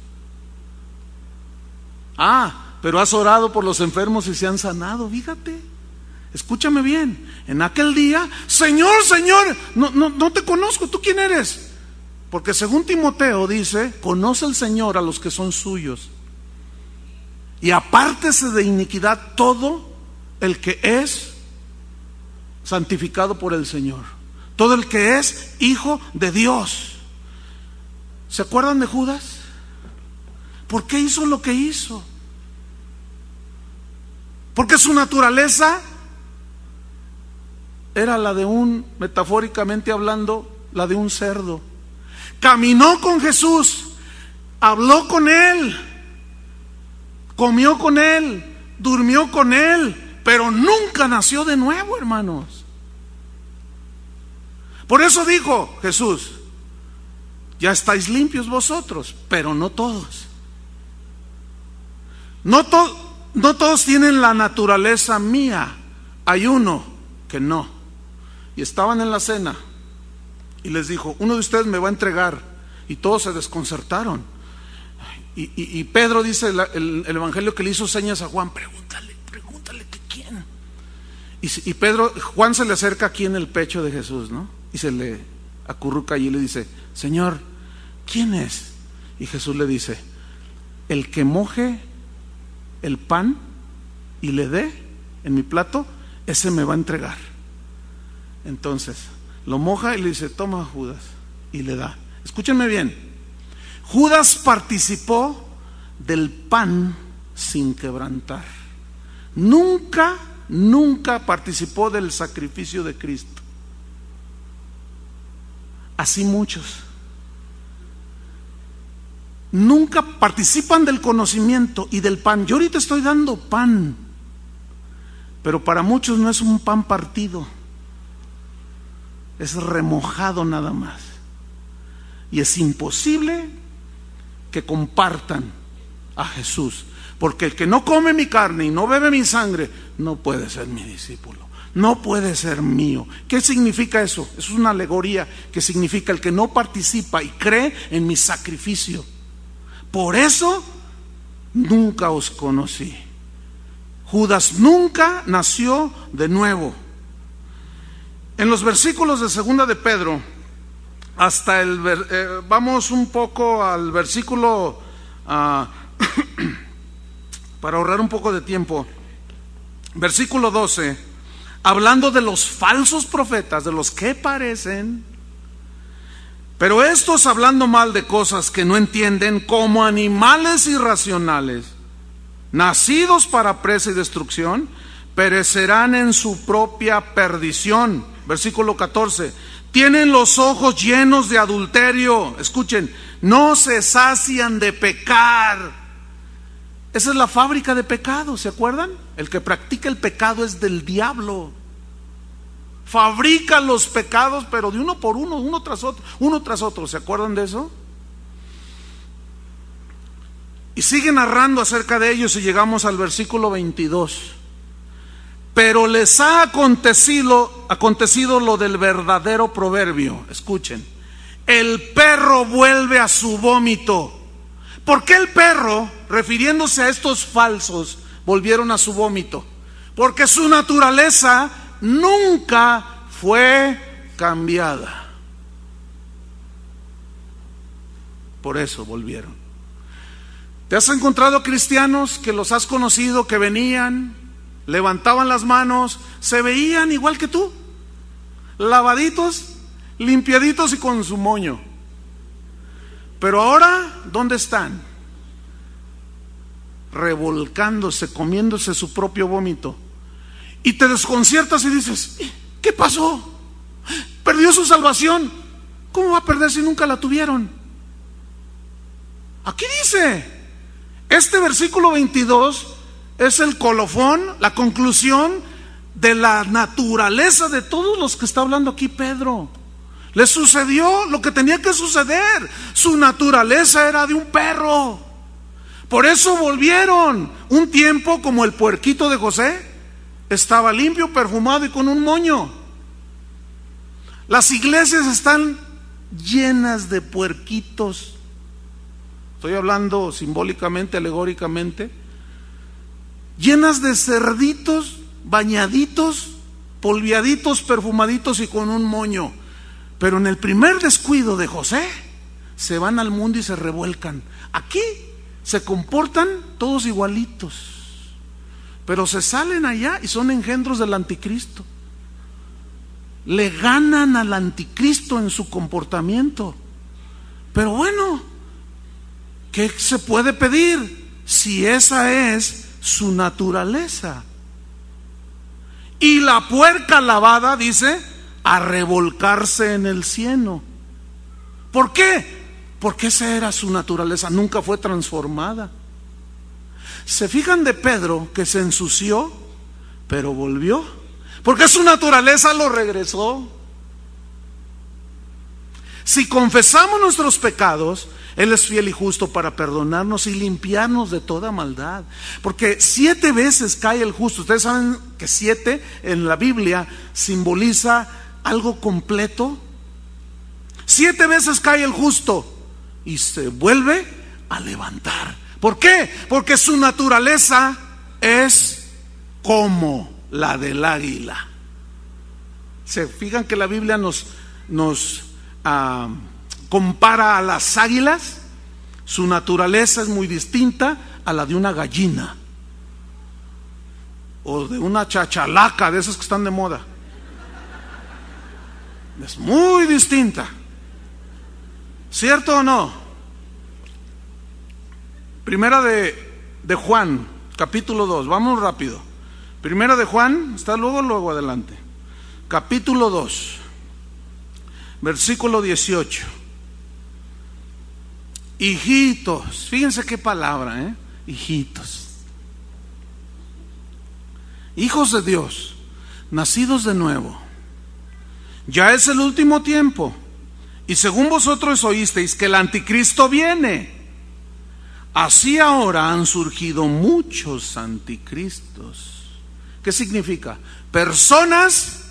Pero has orado por los enfermos y se han sanado. Fíjate, escúchame bien. En aquel día, Señor, no te conozco. ¿Tú quién eres? Porque según Timoteo dice, conoce el Señor a los que son suyos, y apártese de iniquidad todo el que es santificado por el Señor, todo el que es hijo de Dios. ¿Se acuerdan de Judas? ¿Por qué hizo lo que hizo? Porque su naturaleza era la de metafóricamente hablando, la de un cerdo. Caminó con Jesús, habló con Él, comió con Él, durmió con Él, pero nunca nació de nuevo, hermanos. Por eso dijo Jesús, ya estáis limpios vosotros, pero no todos. No todos tienen la naturaleza mía. Hay uno que no. Y estaban en la cena y les dijo, uno de ustedes me va a entregar. Y todos se desconcertaron. Y Pedro dice, el evangelio, que le hizo señas a Juan, pregúntale que quién. Y Juan se le acerca aquí en el pecho de Jesús, ¿no? Y se le acurruca y le dice, Señor, ¿quién es? Y Jesús le dice, el que moje el pan y le dé en mi plato, ese me va a entregar. Entonces lo moja y le dice, toma, Judas, y le da. Escúchenme bien, Judas participó del pan sin quebrantar. Nunca participó del sacrificio de Cristo. Así muchos nunca participan del conocimiento y del pan. Yo ahorita estoy dando pan, pero para muchos no es un pan partido, es remojado nada más. Y es imposible que compartan a Jesús, porque el que no come mi carne y no bebe mi sangre no puede ser mi discípulo, no puede ser mío. ¿Qué significa eso? Eso es una alegoría que significa el que no participa y cree en mi sacrificio. Por eso nunca os conocí. Judas nunca nació de nuevo. En los versículos de segunda de Pedro, hasta vamos un poco al versículo para ahorrar un poco de tiempo, versículo 12, hablando de los falsos profetas, de los que parecen, pero estos, hablando mal de cosas que no entienden, como animales irracionales, nacidos para presa y destrucción, perecerán en su propia perdición. Versículo 14, tienen los ojos llenos de adulterio. Escuchen, no se sacian de pecar. Esa es la fábrica de pecado, ¿se acuerdan? El que practica el pecado es del diablo. Fabrica los pecados, pero de uno por uno, uno tras otro. ¿Se acuerdan de eso? Y sigue narrando acerca de ellos y llegamos al versículo 22. Pero les ha acontecido lo del verdadero proverbio. Escuchen, el perro vuelve a su vómito. ¿Por qué el perro, refiriéndose a estos falsos, volvieron a su vómito? Porque su naturaleza nunca fue cambiada. Por eso volvieron. ¿Te has encontrado cristianos que los has conocido, que venían, levantaban las manos, se veían igual que tú, lavaditos, limpiaditos y con su moño? Pero ahora, ¿dónde están? Revolcándose, comiéndose su propio vómito. Y te desconciertas y dices, ¿qué pasó? ¿Perdió su salvación? ¿Cómo va a perder si nunca la tuvieron? Aquí dice, este versículo 22 es el colofón, la conclusión de la naturaleza de todos los que está hablando aquí Pedro. Les sucedió lo que tenía que suceder. Su naturaleza era de un perro. Por eso volvieron. Un tiempo como el puerquito de José, estaba limpio, perfumado y con un moño. Las iglesias están llenas de puerquitos. Estoy hablando simbólicamente, alegóricamente. Llenas de cerditos, bañaditos, polviaditos, perfumaditos y con un moño. Pero en el primer descuido de José, se van al mundo y se revuelcan. Aquí se comportan todos igualitos, pero se salen allá y son engendros del anticristo. Le ganan al anticristo en su comportamiento. Pero bueno, ¿qué se puede pedir si esa es su naturaleza? Y la puerca lavada, dice, a revolcarse en el cieno. ¿Por qué? Porque esa era su naturaleza, nunca fue transformada. ¿Se fijan de Pedro que se ensució, pero volvió? Porque su naturaleza lo regresó. Si confesamos nuestros pecados, Él es fiel y justo para perdonarnos y limpiarnos de toda maldad. Porque 7 veces cae el justo. Ustedes saben que 7 en la Biblia simboliza algo completo. 7 veces cae el justo y se vuelve a levantar. ¿Por qué? Porque su naturaleza es como la del águila. ¿Se fijan que la Biblia nos compara a las águilas? Su naturaleza es muy distinta a la de una gallina o de una chachalaca, de esas que están de moda. Es muy distinta. ¿Cierto o no? Primera de Juan, capítulo 2, vamos rápido. Primera de Juan, está luego adelante. Capítulo 2, versículo 18. Hijitos, fíjense qué palabra, hijitos. Hijos de Dios, nacidos de nuevo. Ya es el último tiempo. Y según vosotros oísteis que el anticristo viene, así ahora han surgido muchos anticristos. ¿Qué significa? Personas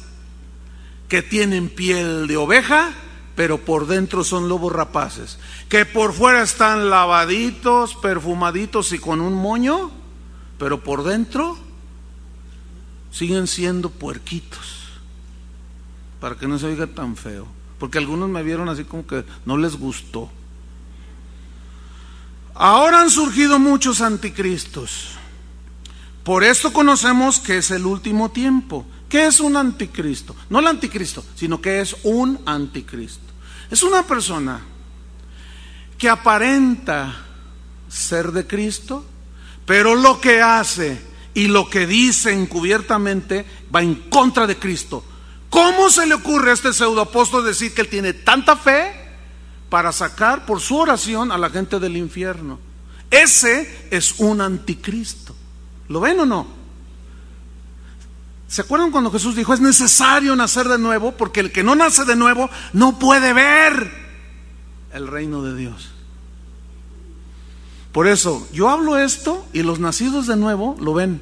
que tienen piel de oveja, pero por dentro son lobos rapaces, que por fuera están lavaditos, perfumaditos y con un moño, pero por dentro siguen siendo puerquitos, para que no se oiga tan feo. Porque algunos me vieron así como que no les gustó. Ahora han surgido muchos anticristos. Por esto conocemos que es el último tiempo. ¿Qué es un anticristo? No el anticristo, sino que es un anticristo. Es una persona que aparenta ser de Cristo, pero lo que hace y lo que dice encubiertamente va en contra de Cristo. ¿Cómo se le ocurre a este pseudoapóstol decir que él tiene tanta fe para sacar por su oración a la gente del infierno? Ese es un anticristo. ¿Lo ven o no? ¿Se acuerdan cuando Jesús dijo: es necesario nacer de nuevo, porque el que no nace de nuevo no puede ver el reino de Dios? Por eso yo hablo esto y los nacidos de nuevo lo ven,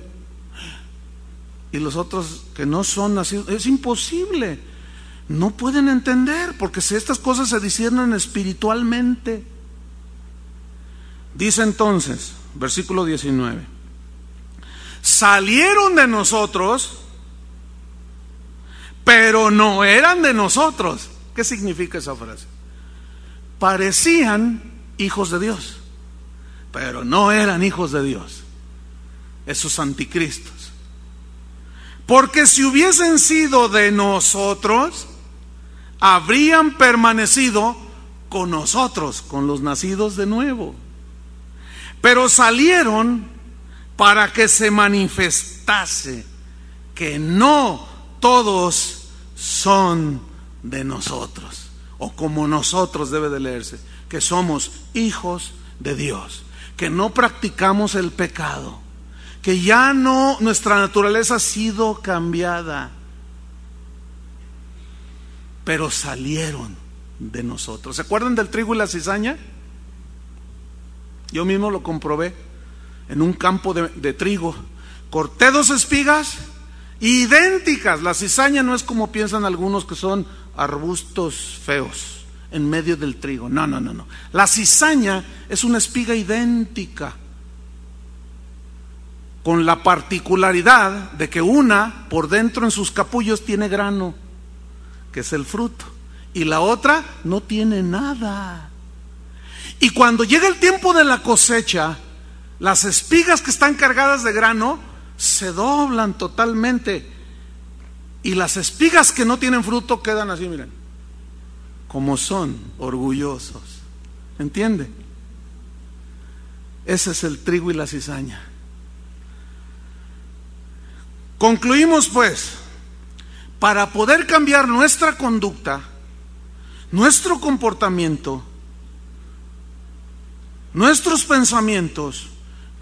y los otros que no son nacidos, es imposible, no pueden entender, porque si estas cosas se disciernen espiritualmente. Dice entonces, versículo 19: salieron de nosotros, pero no eran de nosotros. ¿Qué significa esa frase? Parecían hijos de Dios, pero no eran hijos de Dios, esos anticristos. Porque si hubiesen sido de nosotros, habrían permanecido con nosotros, con los nacidos de nuevo. Pero salieron para que se manifestase que no todos son de nosotros, o como nosotros debe de leerse, que somos hijos de Dios, que no practicamos el pecado, que ya no, nuestra naturaleza ha sido cambiada, pero salieron de nosotros. ¿Se acuerdan del trigo y la cizaña? Yo mismo lo comprobé. en un campo de trigo. Corté 2 espigas idénticas. La cizaña no es como piensan algunos, que son arbustos feos en medio del trigo. No. La cizaña es una espiga idéntica, con la particularidad de que una por dentro en sus capullos tiene grano, que es el fruto, y la otra no tiene nada. Y cuando llega el tiempo de la cosecha, las espigas que están cargadas de grano se doblan totalmente, y las espigas que no tienen fruto quedan así, miren, como son, orgullosos. ¿Entiende? Ese es el trigo y la cizaña. Concluimos pues, para poder cambiar nuestra conducta, nuestro comportamiento, nuestros pensamientos,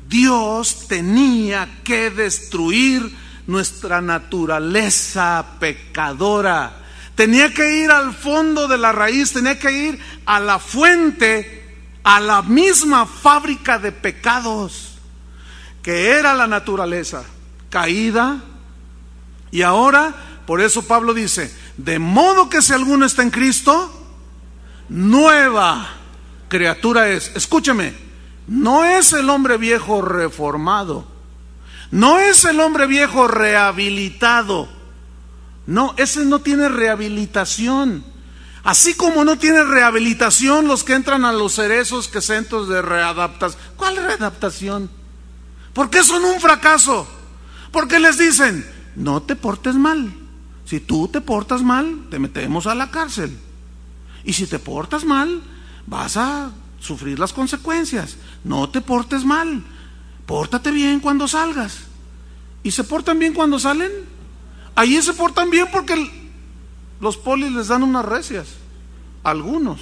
Dios tenía que destruir nuestra naturaleza pecadora. Tenía que ir al fondo de la raíz, tenía que ir a la fuente, a la misma fábrica de pecados, que era la naturaleza caída. Y ahora, por eso Pablo dice, de modo que si alguno está en Cristo, nueva criatura es. Escúcheme, no es el hombre viejo reformado, no es el hombre viejo rehabilitado. No, ese no tiene rehabilitación. Así como no tiene rehabilitación los que entran a los cerezos, que centros de readaptación. ¿Cuál readaptación? ¿Por qué son un fracaso? Porque les dicen, no te portes mal. Si tú te portas mal, te metemos a la cárcel. Y si te portas mal, vas a sufrir las consecuencias. No te portes mal. Pórtate bien cuando salgas. ¿Y se portan bien cuando salen? Allí se portan bien porque los polis les dan unas recias. Algunos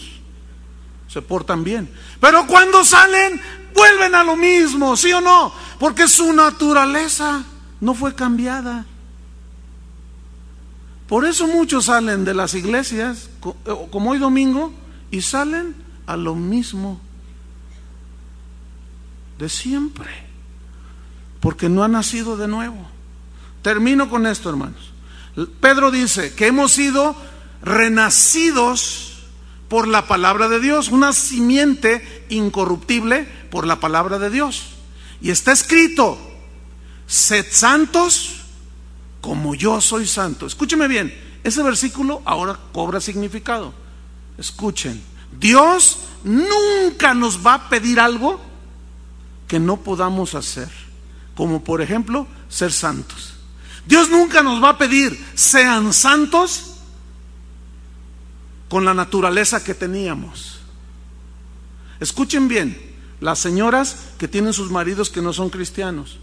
se portan bien. Pero cuando salen, vuelven a lo mismo, ¿sí o no? Porque su naturaleza no fue cambiada. Por eso muchos salen de las iglesias, como hoy domingo, y salen a lo mismo de siempre, porque no han nacido de nuevo. Termino con esto, hermanos. Pedro dice que hemos sido renacidos por la palabra de Dios, una simiente incorruptible por la palabra de Dios. Y está escrito, sed santos como yo soy santo. Escúcheme bien, ese versículo ahora cobra significado. Escuchen, Dios nunca nos va a pedir algo que no podamos hacer, como por ejemplo ser santos. Dios nunca nos va a pedir sean santos con la naturaleza que teníamos. Escuchen bien, las señoras que tienen sus maridos que no son cristianos,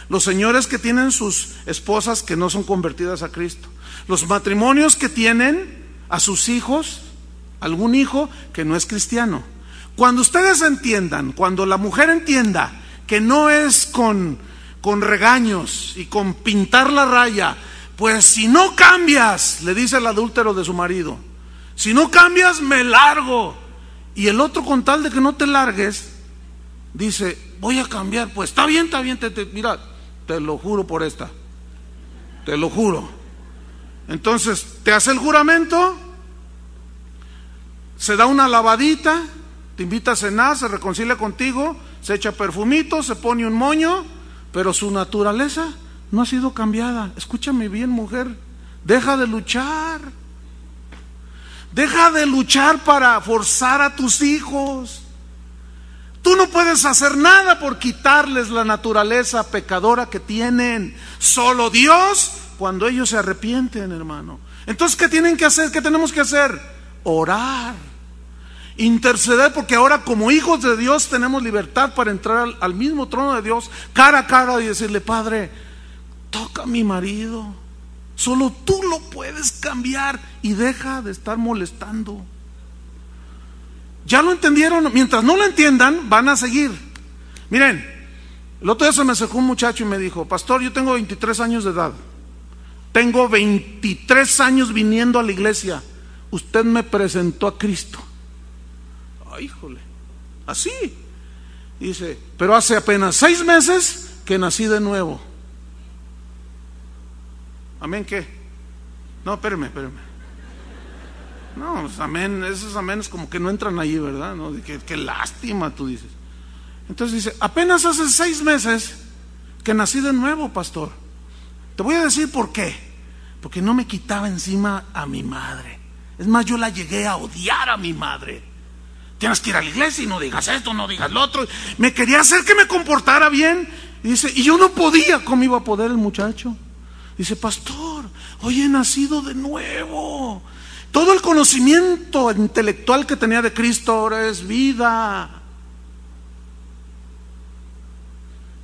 los señores que tienen sus esposas que no son convertidas a Cristo, los matrimonios que tienen a sus hijos, algún hijo que no es cristiano. Cuando ustedes entiendan, cuando la mujer entienda que no es con regaños y con pintar la raya, pues si no cambias, le dice el adúltero de su marido, si no cambias me largo, y el otro con tal de que no te largues dice voy a cambiar, pues está bien, mira, te lo juro por esta, te lo juro. Entonces te hace el juramento, se da una lavadita, te invita a cenar, se reconcilia contigo, se echa perfumito, se pone un moño, pero su naturaleza no ha sido cambiada. Escúchame bien, mujer, deja de luchar. Deja de luchar para forzar a tus hijos. Tú no puedes hacer nada por quitarles la naturaleza pecadora que tienen. Solo Dios cuando ellos se arrepienten, hermano. Entonces, ¿qué tienen que hacer? ¿Qué tenemos que hacer? Orar, interceder, porque ahora como hijos de Dios tenemos libertad para entrar al mismo trono de Dios cara a cara y decirle: Padre, toca a mi marido, solo tú lo puedes cambiar y deja de estar molestando. ¿Ya lo entendieron? Mientras no lo entiendan, van a seguir. Miren, el otro día se me acercó un muchacho y me dijo: pastor, yo tengo 23 años de edad, tengo 23 años viniendo a la iglesia, usted me presentó a Cristo. Ay, híjole, así. Dice, pero hace apenas 6 meses que nací de nuevo. ¿Amén qué? No, espérame. No, pues, amén, esos amenes como que no entran ahí, ¿verdad? ¿No? Qué lástima, tú dices. Entonces dice, apenas hace 6 meses que nací de nuevo, pastor. Te voy a decir por qué. Porque no me quitaba encima a mi madre. Es más, yo la llegué a odiar a mi madre. Tienes que ir a la iglesia y no digas esto, no digas lo otro. Me quería hacer que me comportara bien. Y dice, y yo no podía. ¿Cómo iba a poder el muchacho? Dice, pastor, hoy he nacido de nuevo. Todo el conocimiento intelectual que tenía de Cristo ahora es vida.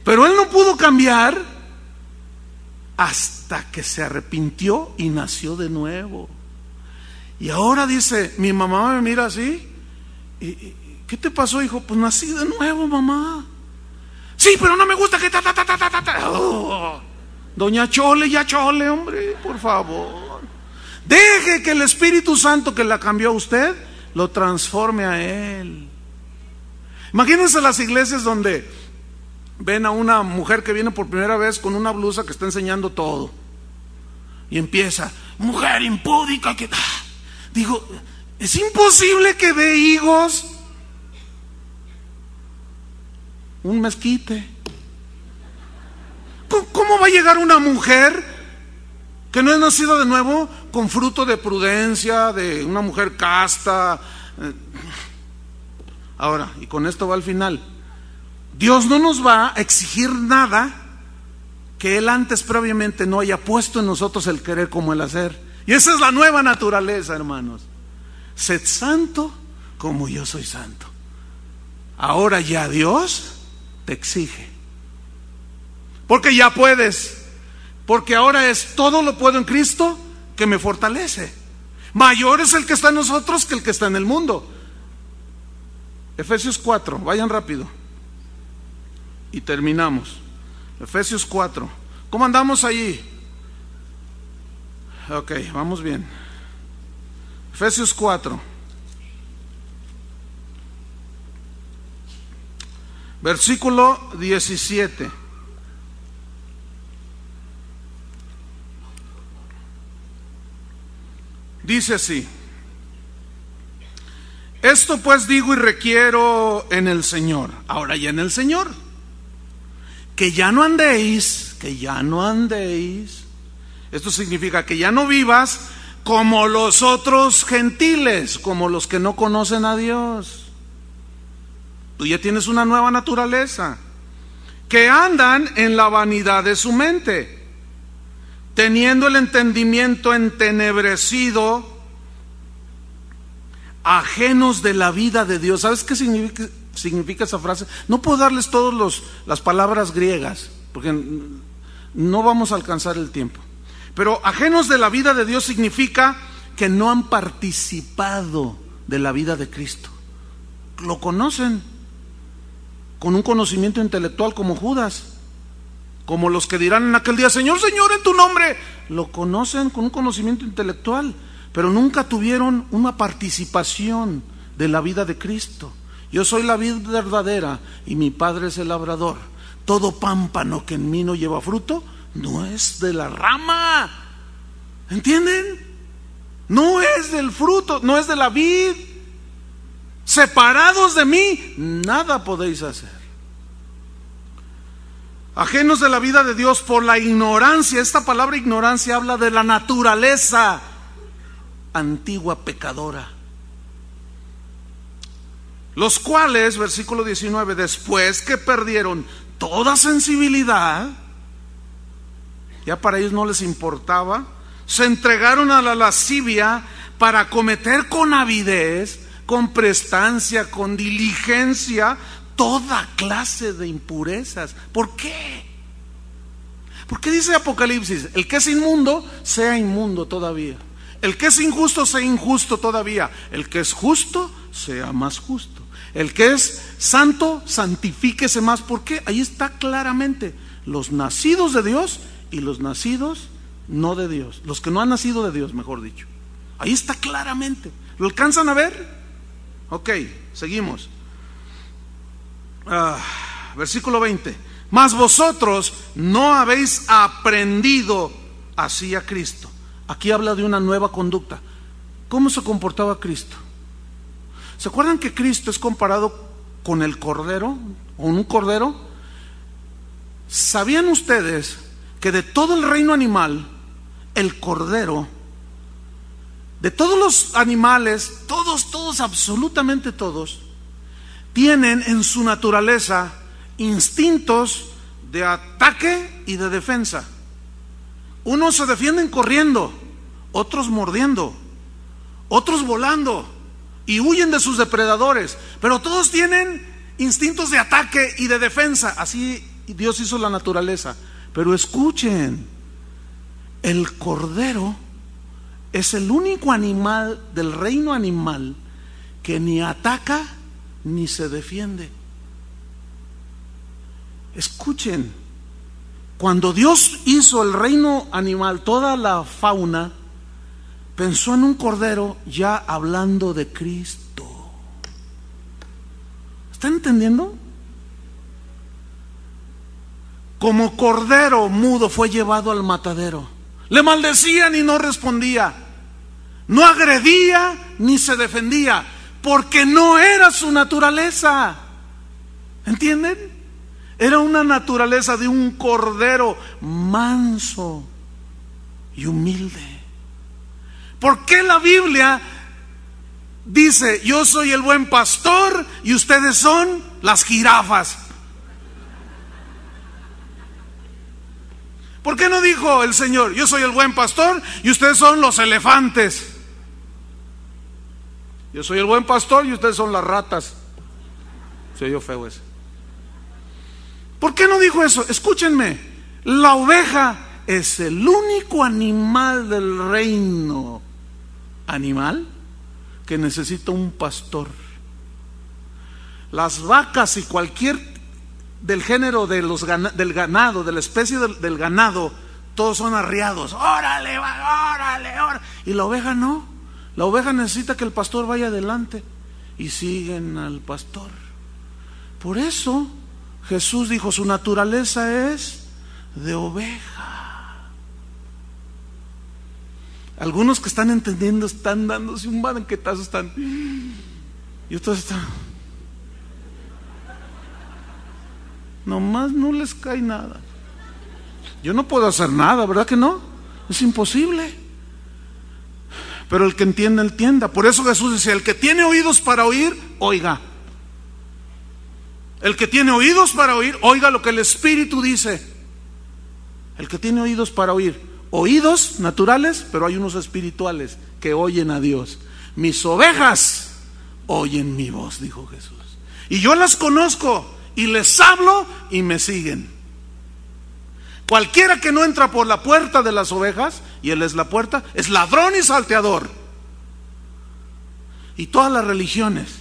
Pero él no pudo cambiar hasta que se arrepintió y nació de nuevo. Y ahora dice, mi mamá me mira así. ¿Qué te pasó, hijo? Pues nací de nuevo, mamá. Sí, pero no me gusta que Oh. Doña Chole, ya Chole, hombre, por favor. Deje que el Espíritu Santo que la cambió a usted lo transforme a él. Imagínense las iglesias donde ven a una mujer que viene por primera vez con una blusa que está enseñando todo. Y empieza, mujer impúdica que... Digo, es imposible que dé higos un mezquite. ¿Cómo va a llegar una mujer que no es nacida de nuevo con fruto de prudencia, de una mujer casta? Ahora, y con esto va al final. Dios no nos va a exigir nada que Él antes previamente no haya puesto en nosotros el querer como el hacer. Y esa es la nueva naturaleza, hermanos. Sed santo como yo soy santo. Ahora ya Dios te exige. Porque ya puedes. Porque ahora es todo lo puedo en Cristo que me fortalece. Mayor es el que está en nosotros que el que está en el mundo. Efesios 4, vayan rápido. Y terminamos. Efesios 4. ¿Cómo andamos allí? Ok, vamos bien. Efesios 4. Versículo 17. Dice así: esto pues digo y requiero en el Señor. Ahora ya en el Señor. Que ya no andéis. Esto significa que ya no vivas como los otros gentiles, como los que no conocen a Dios. Tú ya tienes una nueva naturaleza. Que andan en la vanidad de su mente, teniendo el entendimiento entenebrecido, ajenos de la vida de Dios. ¿Sabes qué significa esa frase? No puedo darles todas las palabras griegas, porque no vamos a alcanzar el tiempo. Pero ajenos de la vida de Dios significa que no han participado de la vida de Cristo. Lo conocen con un conocimiento intelectual como Judas, como los que dirán en aquel día, Señor, Señor, en tu nombre. Lo conocen con un conocimiento intelectual, pero nunca tuvieron una participación de la vida de Cristo. Yo soy la vid verdadera y mi Padre es el labrador. Todo pámpano que en mí no lleva fruto no es de la rama. ¿Entienden? No es del fruto, no es de la vid. Separados de mí, nada podéis hacer. Ajenos de la vida de Dios por la ignorancia. Esta palabra ignorancia habla de la naturaleza antigua pecadora. Los cuales, versículo 19, después que perdieron toda sensibilidad, ya para ellos no les importaba, se entregaron a la lascivia para cometer con avidez, con prestancia, con diligencia, toda clase de impurezas. ¿Por qué? Porque dice Apocalipsis, el que es inmundo, sea inmundo todavía. El que es injusto, sea injusto todavía. El que es justo, sea más justo. El que es santo, santifíquese más. ¿Por qué? Ahí está claramente los nacidos de Dios y los nacidos no de Dios. Los que no han nacido de Dios, mejor dicho. Ahí está claramente. ¿Lo alcanzan a ver? Ok, seguimos. Versículo 20. Mas vosotros no habéis aprendido así a Cristo. Aquí habla de una nueva conducta. ¿Cómo se comportaba Cristo? ¿Se acuerdan que Cristo es comparado con el cordero, o un cordero? ¿Sabían ustedes que de todo el reino animal, el cordero, de todos los animales, todos, absolutamente todos, tienen en su naturaleza instintos de ataque y de defensa? Unos se defienden corriendo, otros mordiendo, otros volando y huyen de sus depredadores, pero todos tienen instintos de ataque y de defensa. Así Dios hizo la naturaleza. Pero escuchen, el cordero es el único animal del reino animal que ni ataca ni se defiende. Escuchen, cuando Dios hizo el reino animal, toda la fauna, pensó en un cordero ya hablando de Cristo. ¿Están entendiendo? Como cordero mudo fue llevado al matadero. Le maldecían y no respondía. No agredía ni se defendía, porque no era su naturaleza. ¿Entienden? Era una naturaleza de un cordero manso y humilde. ¿Por qué la Biblia dice: yo soy el buen pastor y ustedes son las jirafas? ¿Por qué no dijo el Señor: yo soy el buen pastor y ustedes son los elefantes? Yo soy el buen pastor y ustedes son las ratas. Se oyó feo ese. ¿Por qué no dijo eso? Escúchenme, la oveja es el único animal del reino animal que necesita un pastor. Las vacas y cualquier del género de del ganado, de la especie del ganado, todos son arriados. Órale, órale, órale. Y la oveja no. La oveja necesita que el pastor vaya adelante y siguen al pastor. Por eso Jesús dijo: su naturaleza es de oveja. Algunos que están entendiendo están dándose un banquetazo, están, y otros están, nomás no les cae nada. Yo no puedo hacer nada, ¿verdad que no? Es imposible. Pero el que entienda, entienda. Por eso Jesús decía: el que tiene oídos para oír, oiga. El que tiene oídos para oír, oiga lo que el Espíritu dice. El que tiene oídos para oír. Oídos naturales, pero hay unos espirituales que oyen a Dios. Mis ovejas oyen mi voz, dijo Jesús. Y yo las conozco y les hablo y me siguen. Cualquiera que no entra por la puerta de las ovejas, y Él es la puerta, es ladrón y salteador. Y todas las religiones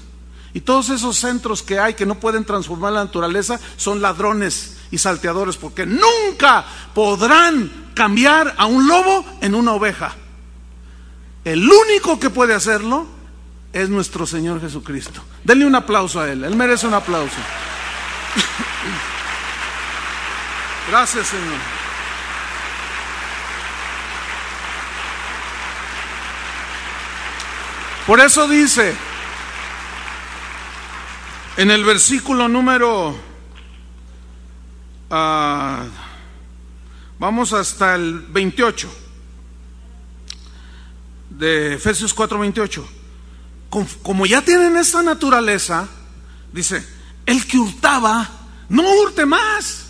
y todos esos centros que hay que no pueden transformar la naturaleza son ladrones y salteadores, porque nunca podrán cambiar a un lobo en una oveja. El único que puede hacerlo es nuestro Señor Jesucristo. Denle un aplauso a Él, Él merece un aplauso. Gracias, Señor. Por eso dice en el versículo número vamos hasta el 28 de Efesios 4:28. Como ya tienen esta naturaleza, dice: el que hurtaba, no hurte más.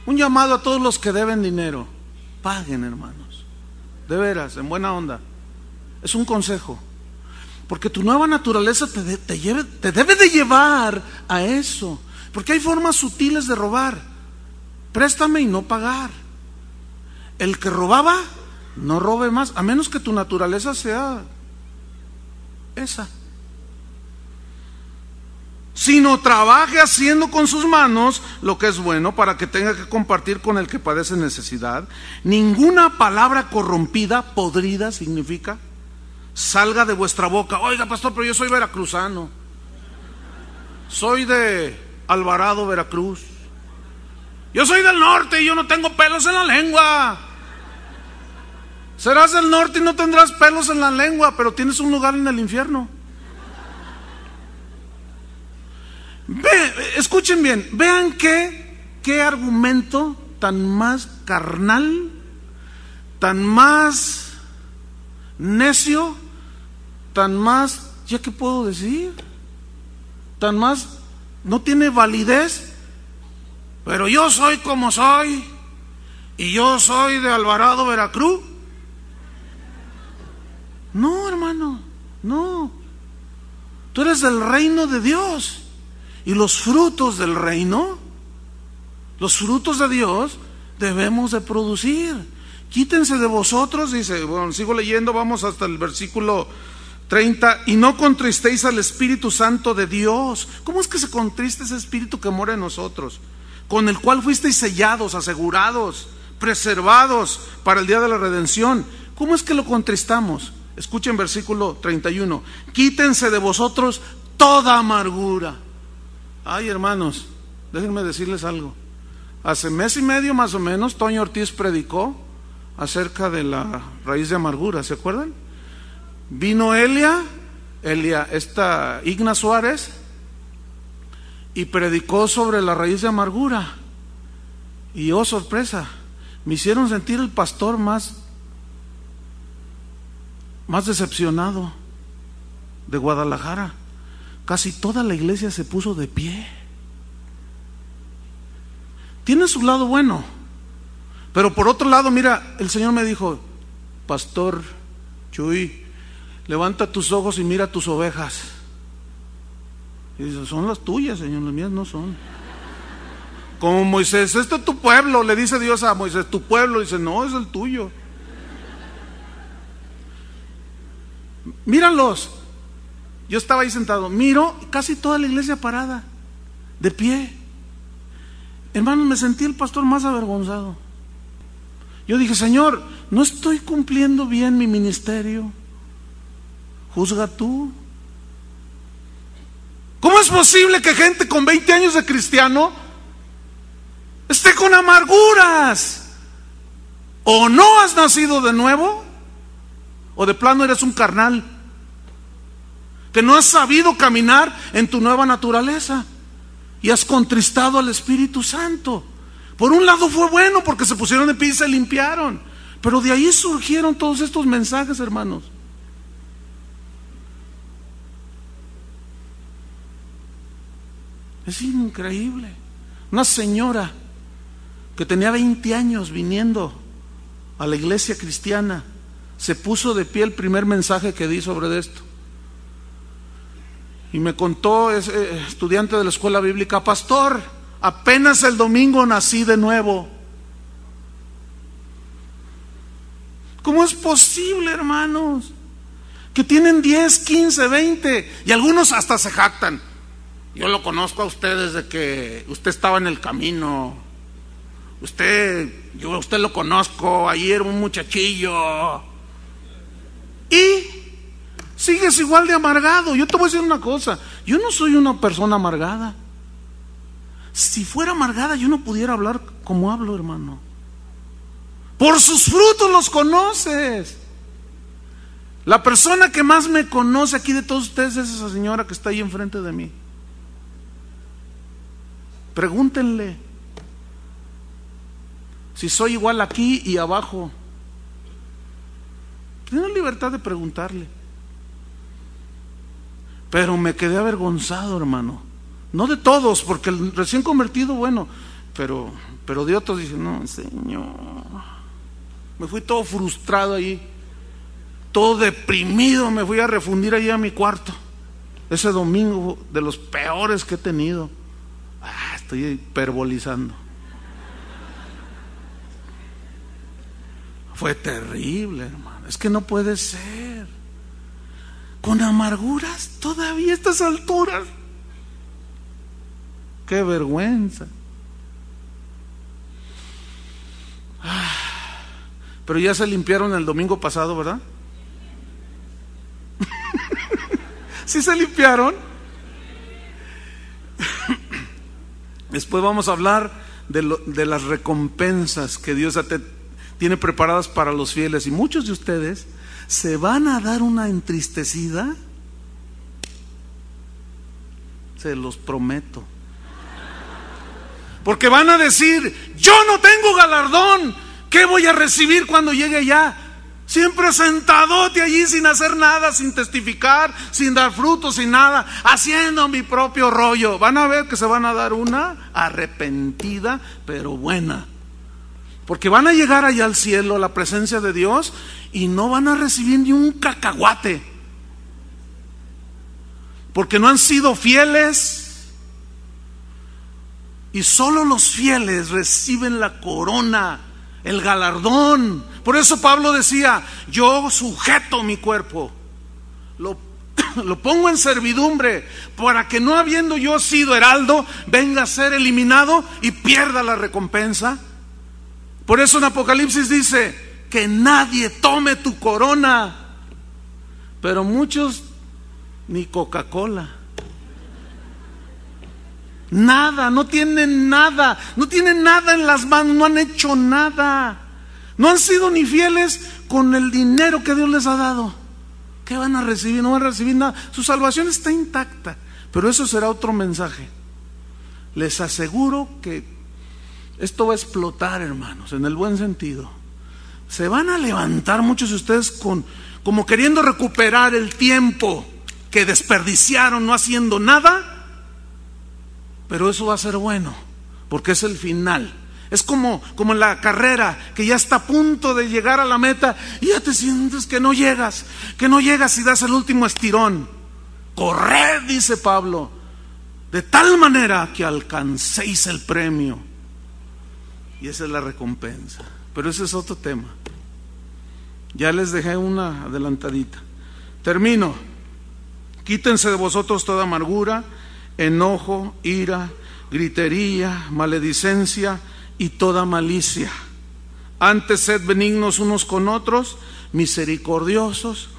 Un llamado a todos los que deben dinero: paguen, hermanos, de veras, en buena onda. Es un consejo, porque tu nueva naturaleza te debe de llevar a eso. Porque hay formas sutiles de robar: préstame y no pagar. El que robaba, no robe más, a menos que tu naturaleza sea esa. Sino trabaje haciendo con sus manos lo que es bueno, para que tenga que compartir con el que padece necesidad. Ninguna palabra corrompida, podrida significa, salga de vuestra boca. Oiga, pastor, pero yo soy veracruzano, soy de Alvarado, Veracruz. Yo soy del norte y yo no tengo pelos en la lengua. Serás del norte y no tendrás pelos en la lengua, pero tienes un lugar en el infierno. Escuchen bien, vean qué argumento tan más carnal, tan más necio, tan más, ¿ya qué puedo decir? Tan más, no tiene validez. Pero yo soy como soy, y yo soy de Alvarado, Veracruz. No, hermano, no. Tú eres del reino de Dios. Y los frutos del reino, los frutos de Dios, debemos de producir. Quítense de vosotros, dice, bueno, sigo leyendo, vamos hasta el versículo 30, y no contristéis al Espíritu Santo de Dios. ¿Cómo es que se contrista ese Espíritu que mora en nosotros? Con el cual fuisteis sellados, asegurados, preservados para el día de la redención. ¿Cómo es que lo contristamos? Escuchen versículo 31. Quítense de vosotros toda amargura. Ay, hermanos, déjenme decirles algo. Hace mes y medio más o menos, Toño Ortiz predicó acerca de la raíz de amargura, ¿se acuerdan? Vino Igna Suárez, y predicó sobre la raíz de amargura. Y oh sorpresa, me hicieron sentir el pastor más decepcionado de Guadalajara. Casi toda la iglesia se puso de pie. Tiene su lado bueno, pero por otro lado, mira, el Señor me dijo: Pastor Chuy, levanta tus ojos y mira tus ovejas. Y dice: son las tuyas, Señor, las mías no son. Como Moisés: este es tu pueblo, le dice Dios a Moisés, tu pueblo. Dice: no, es el tuyo. Míralos. Yo estaba ahí sentado, miro casi toda la iglesia parada, de pie. Hermanos, me sentí el pastor más avergonzado. Yo dije: Señor, no estoy cumpliendo bien mi ministerio. Juzga tú. ¿Cómo es posible que gente con 20 años de cristiano esté con amarguras? O no has nacido de nuevo, o de plano eres un carnal, que no has sabido caminar en tu nueva naturaleza y has contristado al Espíritu Santo. Por un lado fue bueno porque se pusieron de pie y se limpiaron, pero de ahí surgieron todos estos mensajes, hermanos. Es increíble. Una señora que tenía 20 años viniendo a la iglesia cristiana se puso de pie el primer mensaje que di sobre esto. Y me contó, es estudiante de la escuela bíblica: pastor, apenas el domingo nací de nuevo. ¿Cómo es posible, hermanos? Que tienen 10, 15, 20 y algunos hasta se jactan: yo lo conozco a usted desde que usted estaba en el camino. Yo a usted lo conozco, ayer era un muchachillo. Y sigues igual de amargado. Yo te voy a decir una cosa: yo no soy una persona amargada. Si fuera amargada, yo no pudiera hablar como hablo, hermano. Por sus frutos los conoces. La persona que más me conoce aquí de todos ustedes es esa señora que está ahí enfrente de mí. Pregúntenle si soy igual aquí y abajo. Tienen libertad de preguntarle. Pero me quedé avergonzado, hermano. No de todos, porque el recién convertido, bueno, pero de otros dicen: no, Señor. Me fui todo frustrado ahí, todo deprimido. Me fui a refundir ahí a mi cuarto. Ese domingo, de los peores que he tenido. Estoy hiperbolizando. Fue terrible, hermano. Es que no puede ser. Con amarguras todavía a estas alturas. Qué vergüenza. Pero ya se limpiaron el domingo pasado, ¿verdad? ¿Sí se limpiaron? Después vamos a hablar de las recompensas que Dios tiene preparadas para los fieles. Y muchos de ustedes se van a dar una entristecida, se los prometo. Porque van a decir: yo no tengo galardón, ¿qué voy a recibir cuando llegue allá? Siempre sentadote allí sin hacer nada, sin testificar, sin dar frutos, sin nada, haciendo mi propio rollo. Van a ver que se van a dar una arrepentida, pero buena. Porque van a llegar allá al cielo, a la presencia de Dios, y no van a recibir ni un cacahuate. Porque no han sido fieles. Y solo los fieles reciben la corona, el galardón. Por eso Pablo decía: yo sujeto mi cuerpo, lo pongo en servidumbre, para que no habiendo yo sido heraldo, venga a ser eliminado y pierda la recompensa. Por eso en Apocalipsis dice: que nadie tome tu corona. Pero muchos ni Coca-Cola, nada, no tienen nada en las manos, no han hecho nada, no han sido ni fieles con el dinero que Dios les ha dado. ¿Qué van a recibir? No van a recibir nada. Su salvación está intacta, pero eso será otro mensaje. Les aseguro que esto va a explotar, hermanos, en el buen sentido. Se van a levantar muchos de ustedes como queriendo recuperar el tiempo que desperdiciaron no haciendo nada. Pero eso va a ser bueno, porque es el final. Es como en la carrera, que ya está a punto de llegar a la meta y ya te sientes que no llegas y das el último estirón. Corred, dice Pablo, de tal manera que alcancéis el premio. Y esa es la recompensa. Pero ese es otro tema. Ya les dejé una adelantadita. Termino. Quítense de vosotros toda amargura, enojo, ira, gritería, maledicencia y toda malicia. Antes sed benignos unos con otros, misericordiosos,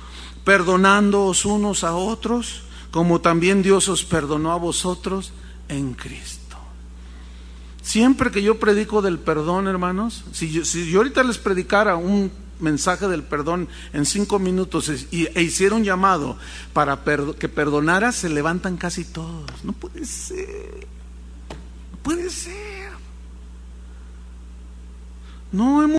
perdonándoos unos a otros, como también Dios os perdonó a vosotros en Cristo. Siempre que yo predico del perdón, hermanos, si yo ahorita les predicara un mensaje del perdón en 5 minutos e hiciera un llamado para que perdonara, se levantan casi todos. No puede ser, no puede ser. No hemos